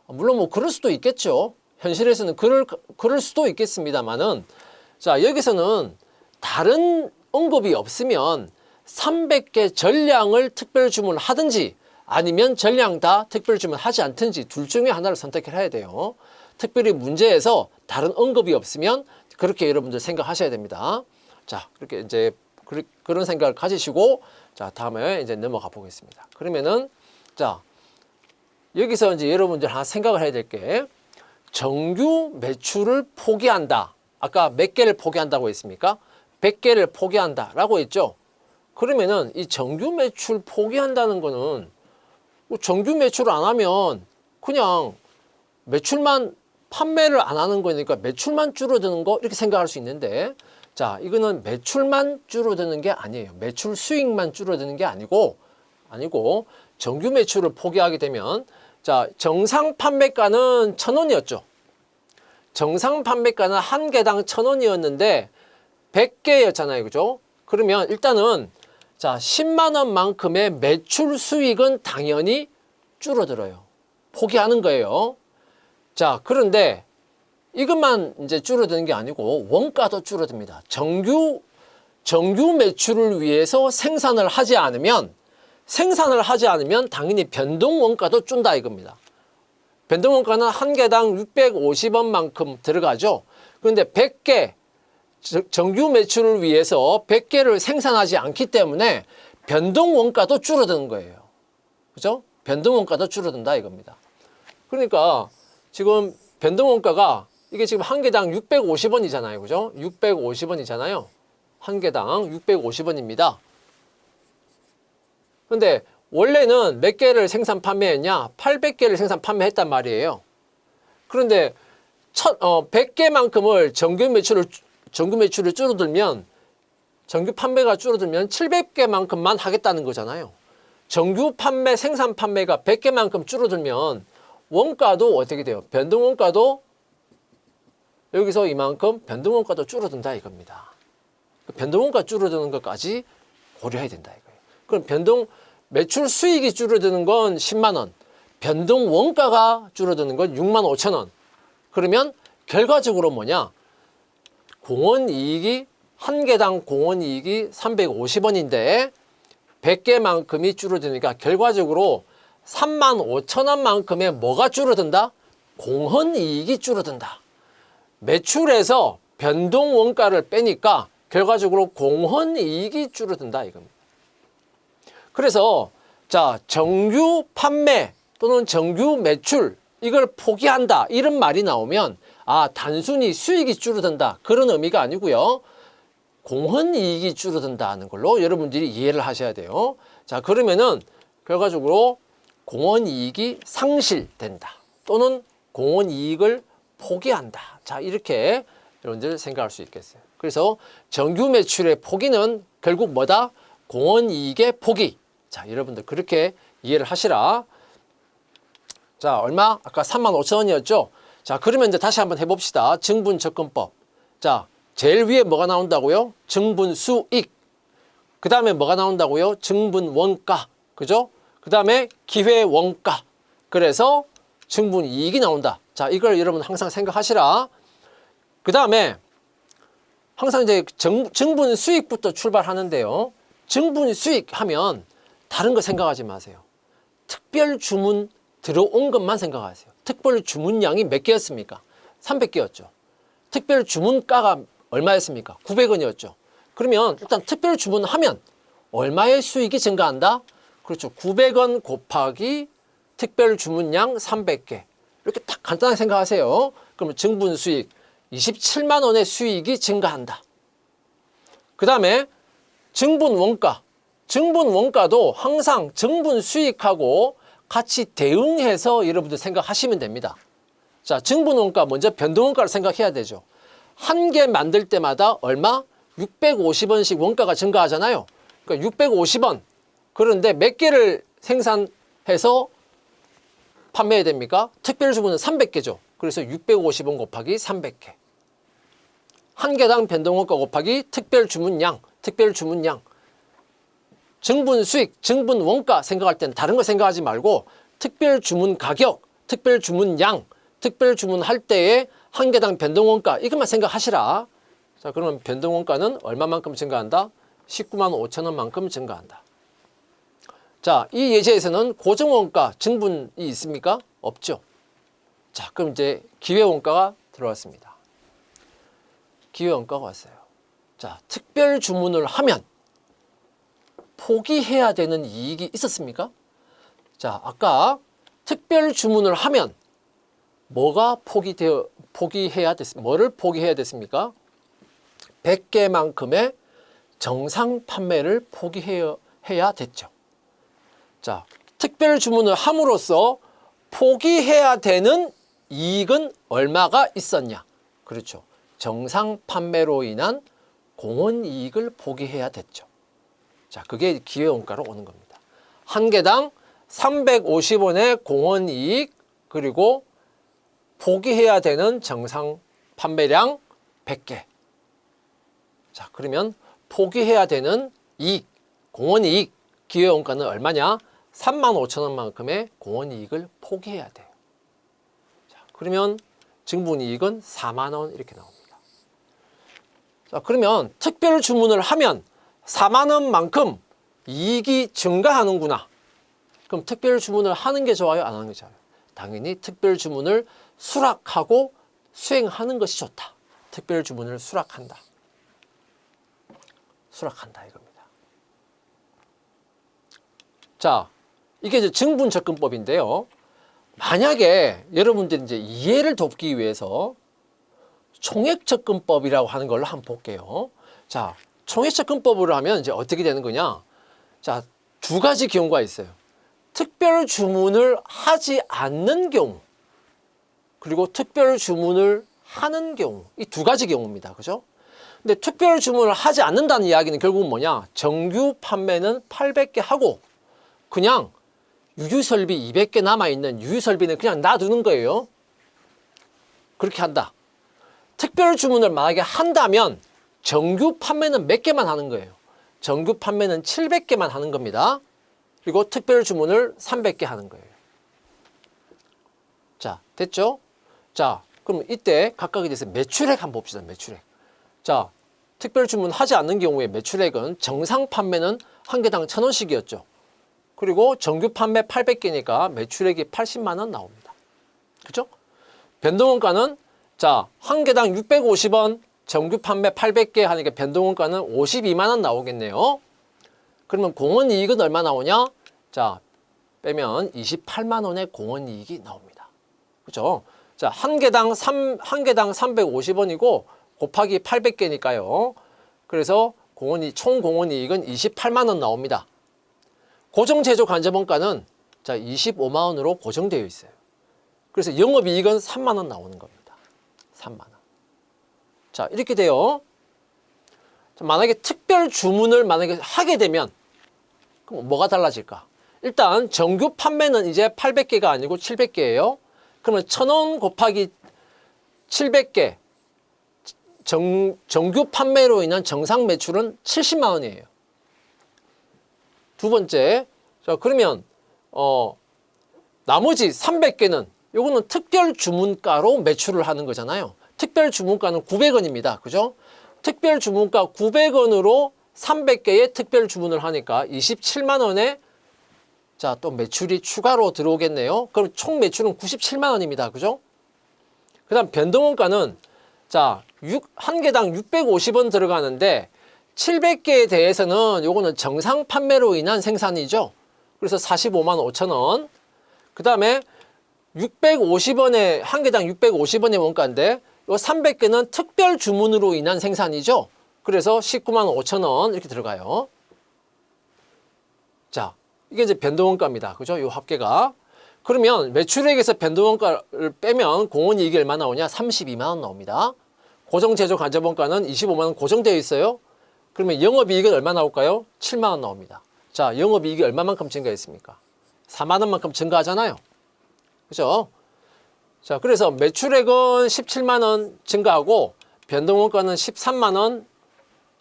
물론 뭐 그럴 수도 있겠죠. 현실에서는 그럴 수도 있겠습니다만은 자, 여기서는 다른 언급이 없으면 300개 전량을 특별 주문하든지 아니면 전량 다 특별 주문하지 않든지 둘 중에 하나를 선택해야 돼요. 특별히 문제에서 다른 언급이 없으면 그렇게 여러분들 생각하셔야 됩니다. 자, 그렇게 이제 그런 생각을 가지시고 자, 다음에 이제 넘어가 보겠습니다. 그러면은 자, 여기서 이제 여러분들 하나 생각을 해야 될 게 정규 매출을 포기한다. 아까 몇 개를 포기한다고 했습니까? 100개를 포기한다라고 했죠. 그러면은 이 정규 매출 포기한다는 거는 정규 매출을 안 하면 그냥 매출만 판매를 안 하는 거니까 매출만 줄어드는 거 이렇게 생각할 수 있는데 자, 이거는 매출만 줄어드는 게 아니에요. 매출 수익만 줄어드는 게 아니고 정규 매출을 포기하게 되면 자, 정상 판매가는 1,000원이었죠. 정상 판매가는 한 개당 1,000원이었는데 100개였잖아요. 그죠? 그러면 일단은 자, 10만 원만큼의 매출 수익은 당연히 줄어들어요. 포기하는 거예요. 자, 그런데 이것만 이제 줄어드는 게 아니고 원가도 줄어듭니다. 정규 매출을 위해서 생산을 하지 않으면 당연히 변동 원가도 준다 이겁니다. 변동 원가는 한 개당 650원만큼 들어가죠. 그런데 100개 정규 매출을 위해서 100개를 생산하지 않기 때문에 변동 원가도 줄어드는 거예요. 그죠? 변동 원가도 줄어든다 이겁니다. 그러니까 지금 변동 원가가 이게 지금 한 개당 650원이잖아요. 그죠? 650원이잖아요. 한 개당 650원입니다. 근데 원래는 몇 개를 생산 판매했냐? 800개를 생산 판매했단 말이에요. 그런데 100개만큼을 정규 매출을 줄어들면 정규 판매가 줄어들면 700개만큼만 하겠다는 거잖아요. 정규 판매, 생산 판매가 100개만큼 줄어들면 원가도 어떻게 돼요? 변동 원가도 여기서 이만큼 변동 원가도 줄어든다 이겁니다. 변동 원가 줄어드는 것까지 고려해야 된다 이거예요. 그럼 변동 매출 수익이 줄어드는 건 10만 원, 변동 원가가 줄어드는 건 6만 5천 원. 그러면 결과적으로 뭐냐? 공원 이익이 한 개당 공원 이익이 350원인데 100개만큼이 줄어드니까 결과적으로 3만 5천 원만큼의 뭐가 줄어든다? 공헌 이익이 줄어든다. 매출에서 변동 원가를 빼니까 결과적으로 공헌 이익이 줄어든다 이겁니다. 그래서 자, 정규 판매 또는 정규 매출 이걸 포기한다 이런 말이 나오면 아, 단순히 수익이 줄어든다 그런 의미가 아니고요. 공헌 이익이 줄어든다는 걸로 여러분들이 이해를 하셔야 돼요. 자, 그러면은 결과적으로 공헌 이익이 상실된다 또는 공헌 이익을 포기한다. 자, 이렇게 여러분들 생각할 수 있겠어요. 그래서 정규 매출의 포기는 결국 뭐다? 공헌 이익의 포기. 자, 여러분들 그렇게 이해를 하시라. 자, 얼마? 아까 35,000원이었죠? 자, 그러면 이제 다시 한번 해봅시다. 증분접근법. 자, 제일 위에 뭐가 나온다고요? 증분수익. 그 다음에 뭐가 나온다고요? 증분원가. 그죠? 그 다음에 기회원가. 그래서 증분이익이 나온다. 자, 이걸 여러분 항상 생각하시라. 그 다음에 항상 이제 증분수익부터 출발하는데요. 증분수익 하면 다른 거 생각하지 마세요. 특별 주문 들어온 것만 생각하세요. 특별 주문량이 몇 개였습니까? 300개였죠. 특별 주문가가 얼마였습니까? 900원이었죠. 그러면 일단 특별 주문하면 얼마의 수익이 증가한다? 그렇죠. 900원 곱하기 특별 주문량 300개. 이렇게 딱 간단하게 생각하세요. 그러면 증분 수익 27만 원의 수익이 증가한다. 그 다음에 증분 원가. 증분 원가도 항상 증분 수익하고 같이 대응해서 여러분들 생각하시면 됩니다. 자, 증분 원가 먼저 변동 원가를 생각해야 되죠. 한 개 만들 때마다 얼마? 650원씩 원가가 증가하잖아요. 그러니까 650원. 그런데 몇 개를 생산해서 판매해야 됩니까? 특별 주문은 300개죠. 그래서 650원 곱하기 300개. 한 개당 변동 원가 곱하기 특별 주문량, 특별 주문량. 증분 수익, 증분 원가 생각할 때는 다른 거 생각하지 말고 특별 주문 가격, 특별 주문 양, 특별 주문 할 때의 한 개당 변동 원가 이것만 생각하시라. 자, 그러면 변동 원가는 얼마만큼 증가한다? 19만 5천 원만큼 증가한다. 자, 이 예제에서는 고정 원가 증분이 있습니까? 없죠. 자, 그럼 이제 기회 원가가 들어왔습니다. 기회 원가가 왔어요. 자, 특별 주문을 하면 포기해야 되는 이익이 있었습니까? 자, 아까 특별 주문을 하면 뭐가 포기해야 됐습니까? 뭐를 포기해야 됐습니까? 100개만큼의 정상 판매를 포기해야 됐죠. 자, 특별 주문을 함으로써 포기해야 되는 이익은 얼마가 있었냐? 그렇죠. 정상 판매로 인한 공헌 이익을 포기해야 됐죠. 자, 그게 기회 원가로 오는 겁니다. 한 개당 350원의 공헌 이익 그리고 포기해야 되는 정상 판매량 100개. 자, 그러면 포기해야 되는 이익, 공헌 이익, 기회 원가는 얼마냐? 3만 5천 원만큼의 공헌 이익을 포기해야 돼요. 자, 그러면 증분 이익은 4만 원 이렇게 나옵니다. 자, 그러면 특별 주문을 하면 4만 원만큼 이익이 증가하는구나. 그럼 특별 주문을 하는 게 좋아요? 안 하는 게 좋아요? 당연히 특별 주문을 수락하고 수행하는 것이 좋다. 특별 주문을 수락한다. 수락한다 이겁니다. 자, 이게 이제 증분접근법인데요. 만약에 여러분들이 이제 이해를 돕기 위해서 총액접근법이라고 하는 걸로 한번 볼게요. 자, 총액접근법으로 하면 이제 어떻게 되는 거냐? 자, 두 가지 경우가 있어요. 특별 주문을 하지 않는 경우, 그리고 특별 주문을 하는 경우, 이 두 가지 경우입니다. 그죠? 근데 특별 주문을 하지 않는다는 이야기는 결국은 뭐냐? 정규 판매는 800개 하고 그냥 유유설비 200개 남아있는 유유설비는 그냥 놔두는 거예요. 그렇게 한다. 특별 주문을 만약에 한다면 정규 판매는 몇 개만 하는 거예요. 정규 판매는 700개만 하는 겁니다. 그리고 특별 주문을 300개 하는 거예요. 자, 됐죠? 자, 그럼 이때 각각에 대해서 매출액 한번 봅시다. 매출액. 자, 특별 주문 하지 않는 경우에 매출액은 정상 판매는 한 개당 1,000원씩이었죠. 그리고 정규 판매 800개니까 매출액이 80만 원 나옵니다. 그죠? 변동원가는 자, 한 개당 650원, 정규 판매 800개 하니까 변동원가는 52만 원 나오겠네요. 그러면 공원이익은 얼마 나오냐? 자, 빼면 28만 원의 공원이익이 나옵니다. 그죠? 자, 한 개당 350원이고 곱하기 800개니까요. 그래서 총 공원이익은 28만 원 나옵니다. 고정제조 간접원가는 자, 25만 원으로 고정되어 있어요. 그래서 영업이익은 3만 원 나오는 겁니다. 3만 원. 자, 이렇게 돼요. 자, 만약에 특별 주문을 만약에 하게 되면 그럼 뭐가 달라질까? 일단 정규 판매는 이제 800개가 아니고 700개예요. 그러면 1,000원 곱하기 700개 정규 판매로 인한 정상 매출은 70만 원이에요. 두 번째, 자, 그러면 나머지 300개는 요거는 특별 주문가로 매출을 하는 거잖아요. 특별 주문가는 900원입니다. 그죠? 특별 주문가 900원으로 300개의 특별 주문을 하니까 27만 원에 자, 또 매출이 추가로 들어오겠네요. 그럼 총 매출은 97만 원입니다. 그죠? 그다음 변동원가는 자, 한 개당 650원 들어가는데 700개에 대해서는 요거는 정상 판매로 인한 생산이죠. 그래서 45만 5천 원. 그다음에 650원에 한 개당 650원의 원가인데 요 300개는 특별 주문으로 인한 생산이죠. 그래서 19만 5천 원 이렇게 들어가요. 자, 이게 이제 변동원가입니다. 그죠? 요 합계가. 그러면 매출액에서 변동원가를 빼면 공원이익이 얼마 나오냐? 32만 원 나옵니다. 고정제조 간접원가는 25만 원 고정되어 있어요. 그러면 영업이익은 얼마 나올까요? 7만 원 나옵니다. 자, 영업이익이 얼마만큼 증가했습니까? 4만 원만큼 증가하잖아요. 그죠? 자, 그래서 매출액은 17만 원 증가하고 변동원가는 13만 원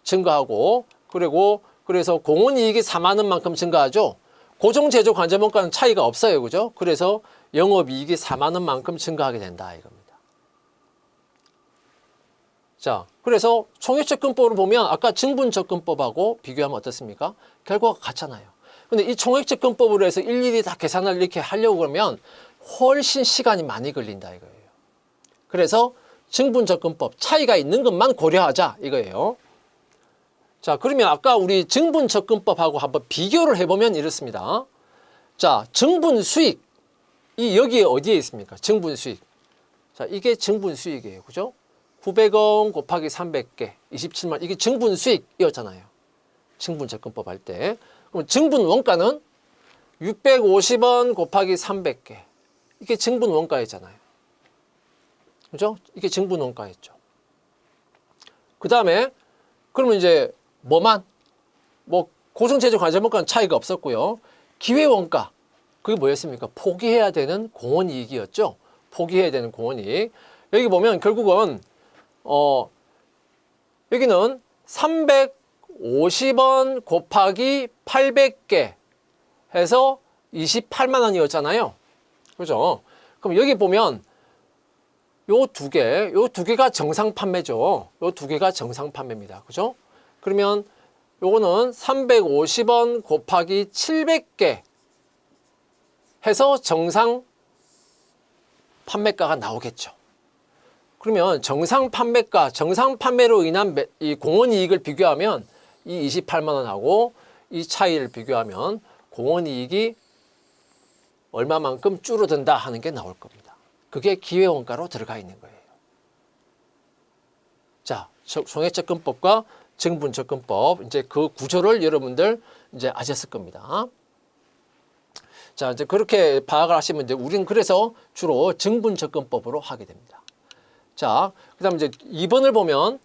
증가하고 그리고 그래서 공원이익이 4만 원만큼 증가하죠. 고정제조 간접원가는 차이가 없어요. 그죠? 그래서 영업이익이 4만 원만큼 증가하게 된다 이겁니다. 자, 그래서 총액접근법을 보면 아까 증분접근법하고 비교하면 어떻습니까? 결과가 같잖아요. 근데 이 총액접근법으로 해서 일일이 다 계산을 이렇게 하려고 그러면 훨씬 시간이 많이 걸린다 이거예요. 그래서 증분접근법 차이가 있는 것만 고려하자 이거예요. 자, 그러면 아까 우리 증분접근법하고 한번 비교를 해보면 이렇습니다. 자, 증분수익 이 여기에 어디에 있습니까? 증분수익. 자, 이게 증분수익이에요. 그죠? 900원 곱하기 300개 27만 이게 증분수익이었잖아요. 증분접근법 할 때. 그럼 증분원가는 650원 곱하기 300개 이게 증분원가였잖아요. 그죠? 이게 증분원가였죠. 그 다음에 그러면 이제 뭐 고정제조 간접원가는 차이가 없었고요. 기회원가 그게 뭐였습니까? 포기해야 되는 공원이익이었죠. 포기해야 되는 공원이익. 여기 보면 결국은 여기는 350원 곱하기 800개 해서 28만 원이었잖아요. 그죠? 그럼 여기 보면 요 두 개가 정상 판매죠. 요 두 개가 정상 판매입니다. 그죠? 그러면 요거는 350원 곱하기 700개 해서 정상 판매가가 나오겠죠. 그러면 정상 판매가, 정상 판매로 인한 이 공원이익을 비교하면 이 28만 원하고 이 차이를 비교하면 공원이익이 얼마만큼 줄어든다 하는 게 나올 겁니다. 그게 기회원가로 들어가 있는 거예요. 자, 총액접근법과 증분접근법 이제 그 구조를 여러분들 이제 아셨을 겁니다. 자, 이제 그렇게 파악을 하시면 이제 우리는 그래서 주로 증분접근법으로 하게 됩니다. 자, 그다음 이제 2번을 보면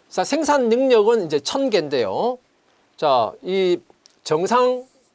자, 생산 능력은 이제 1000개인데요. 자, 이 정상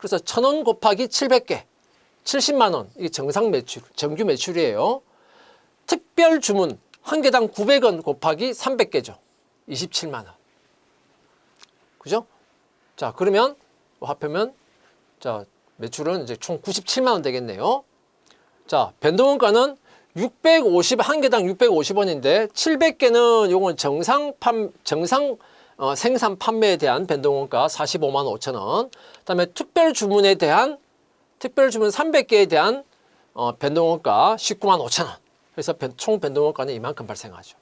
그래서 1,000원 곱하기 700개, 70만 원. 이게 정상 매출, 정규 매출이에요. 특별 주문 한 개당 900원 곱하기 300개죠. 27만 원. 그죠? 자, 그러면 합하면 자, 매출은 이제 총 97만 원 되겠네요. 자, 변동원가는 650, 한 개당 650원인데 700개는 요건 정상 생산 판매에 대한 변동원가 45만 5천 원. 그다음에 특별 주문에 대한 특별 주문 300개에 대한 변동원가 19만 5천 원. 그래서 총 변동원가는 이만큼 발생하죠.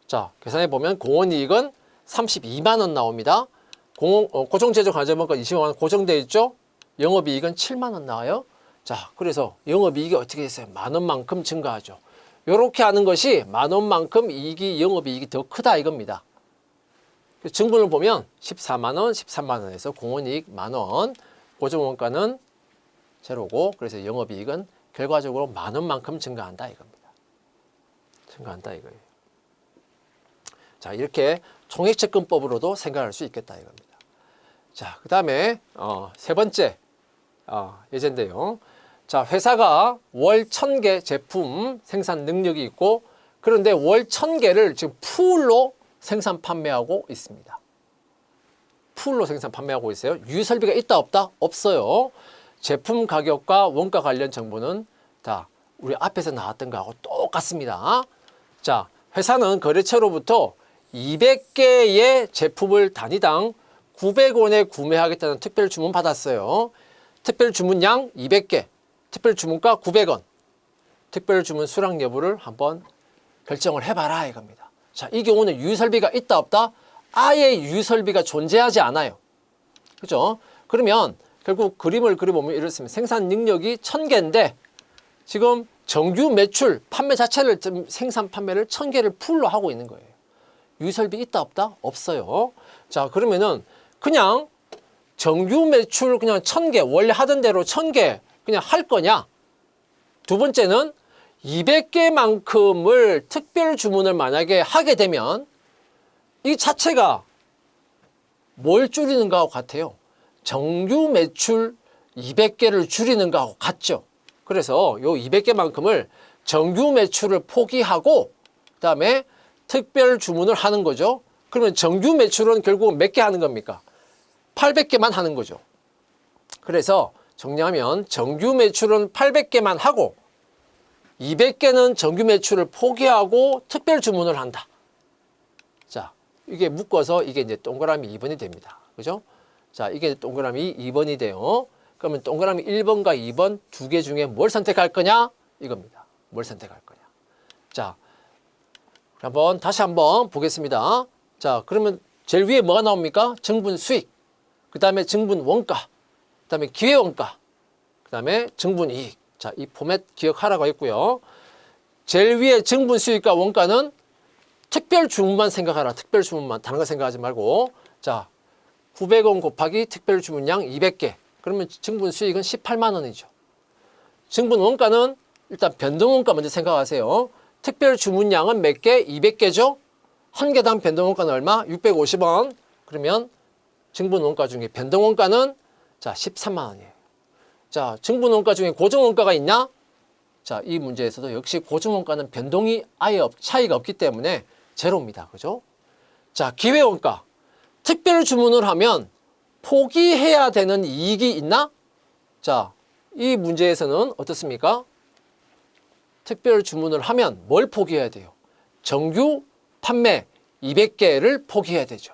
자, 계산해 보면 공원이익은 32만 원 나옵니다. 고정제조 가점원가 25만 원 고정되어 있죠. 영업이익은 7만 원 나와요. 자, 그래서 영업이익이 어떻게 됐어요? 만 원만큼 증가하죠. 이렇게 하는 것이 만 원만큼 영업이익이 더 크다 이겁니다. 증분을 보면 14만 원, 13만 원에서 공원이익 만 원, 고정원가는 제로고, 그래서 영업이익은 결과적으로 만 원만큼 증가한다 이겁니다. 증가한다 이거예요. 자, 이렇게 총액접근법으로도 생각할 수 있겠다 이겁니다. 자, 그 다음에 세 번째 예제인데요. 자, 회사가 월 1,000개 제품 생산 능력이 있고, 그런데 월 1,000개를 지금 풀로 생산 판매하고 있습니다. 풀로 생산 판매하고 있어요. 유설비가 있다 없다? 없어요. 제품 가격과 원가 관련 정보는 다 우리 앞에서 나왔던 거하고 똑같습니다. 자, 회사는 거래처로부터 200개의 제품을 단위당 900원에 구매하겠다는 특별 주문 받았어요. 특별 주문량 200개, 특별 주문가 900원. 특별 주문 수락 여부를 한번 결정을 해봐라 이겁니다. 자, 이 경우는 유설비가 있다 없다? 아예 유설비가 존재하지 않아요. 그죠? 그러면 결국 그림을 그려보면 이렇습니다. 생산 능력이 1,000개인데 지금 정규 매출, 판매 자체를 생산 판매를 1,000개를 풀로 하고 있는 거예요. 유설비 있다 없다? 없어요. 자, 그러면은 그냥 정규 매출 그냥 1,000개, 원래 하던 대로 1,000개 그냥 할 거냐? 두 번째는 200개만큼을 특별 주문을 만약에 하게 되면 이 자체가 뭘 줄이는 거하고 같아요? 정규 매출 200개를 줄이는 거하고 같죠. 그래서 요 200개만큼을 정규 매출을 포기하고 그다음에 특별 주문을 하는 거죠. 그러면 정규 매출은 결국 몇 개 하는 겁니까? 800개만 하는 거죠. 그래서 정리하면 정규 매출은 800개만 하고 200개는 정규 매출을 포기하고 특별 주문을 한다. 자, 이게 묶어서 이게 이제 동그라미 2번이 됩니다. 그죠? 자, 이게 동그라미 2번이 돼요. 그러면 동그라미 1번과 2번 두 개 중에 뭘 선택할 거냐? 이겁니다. 뭘 선택할 거냐? 자, 다시 한번 보겠습니다. 자, 그러면 제일 위에 뭐가 나옵니까? 정분 수익, 그 다음에 정분 원가, 그 다음에 기회원가, 그 다음에 정분 이익. 자, 이 포맷 기억하라고 했고요. 제일 위에 정분 수익과 원가는 특별 주문만 생각하라. 특별 주문만. 다른 거 생각하지 말고. 자, 900원 곱하기 특별 주문량 200개. 그러면 정분 수익은 18만 원이죠. 정분 원가는 일단 변동원가 먼저 생각하세요. 특별 주문량은 몇 개? 200개죠. 한 개당 변동원가는 얼마? 650원. 그러면 정분 원가 중에 변동원가는 자, 13만 원이에요. 자, 정분 원가 중에 고정 원가가 있냐? 자, 이 문제에서도 역시 고정 원가는 변동이 아예 차이가 없기 때문에 제로입니다. 그죠? 자, 기회 원가. 특별 주문을 하면 포기해야 되는 이익이 있나? 자, 이 문제에서는 어떻습니까? 특별 주문을 하면 뭘 포기해야 돼요? 정규 판매 200개를 포기해야 되죠.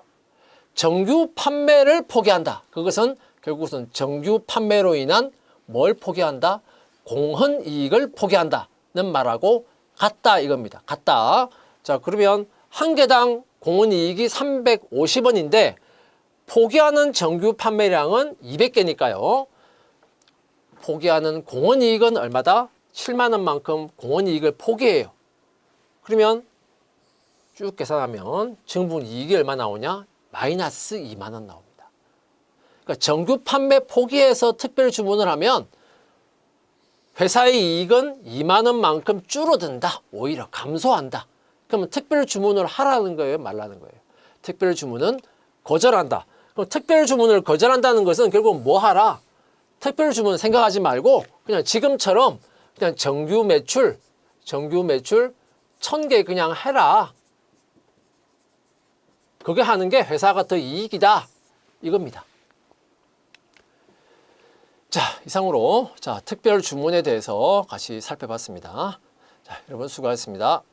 정규 판매를 포기한다. 그것은 결국은 정규 판매로 인한 뭘 포기한다? 공헌 이익을 포기한다는 말하고 같다 이겁니다. 같다. 자, 그러면 한 개당 공헌 이익이 350원인데 포기하는 정규 판매량은 200개니까요. 포기하는 공헌 이익은 얼마다? 7만 원만큼 공헌 이익을 포기해요. 그러면 쭉 계산하면 정분 이익이 얼마 나오냐? 마이너스 2만 원 나옵니다. 그러니까 정규 판매 포기해서 특별 주문을 하면 회사의 이익은 2만 원만큼 줄어든다. 오히려 감소한다. 그러면 특별 주문을 하라는 거예요? 말라는 거예요? 특별 주문은 거절한다. 특별 주문을 거절한다는 것은 결국 뭐 하라? 특별 주문 생각하지 말고 그냥 지금처럼 그냥 정규 매출 1,000개 그냥 해라. 그게 하는 게 회사가 더 이익이다. 이겁니다. 자, 이상으로 특별 주문에 대해서 같이 살펴봤습니다. 자, 여러분 수고하셨습니다.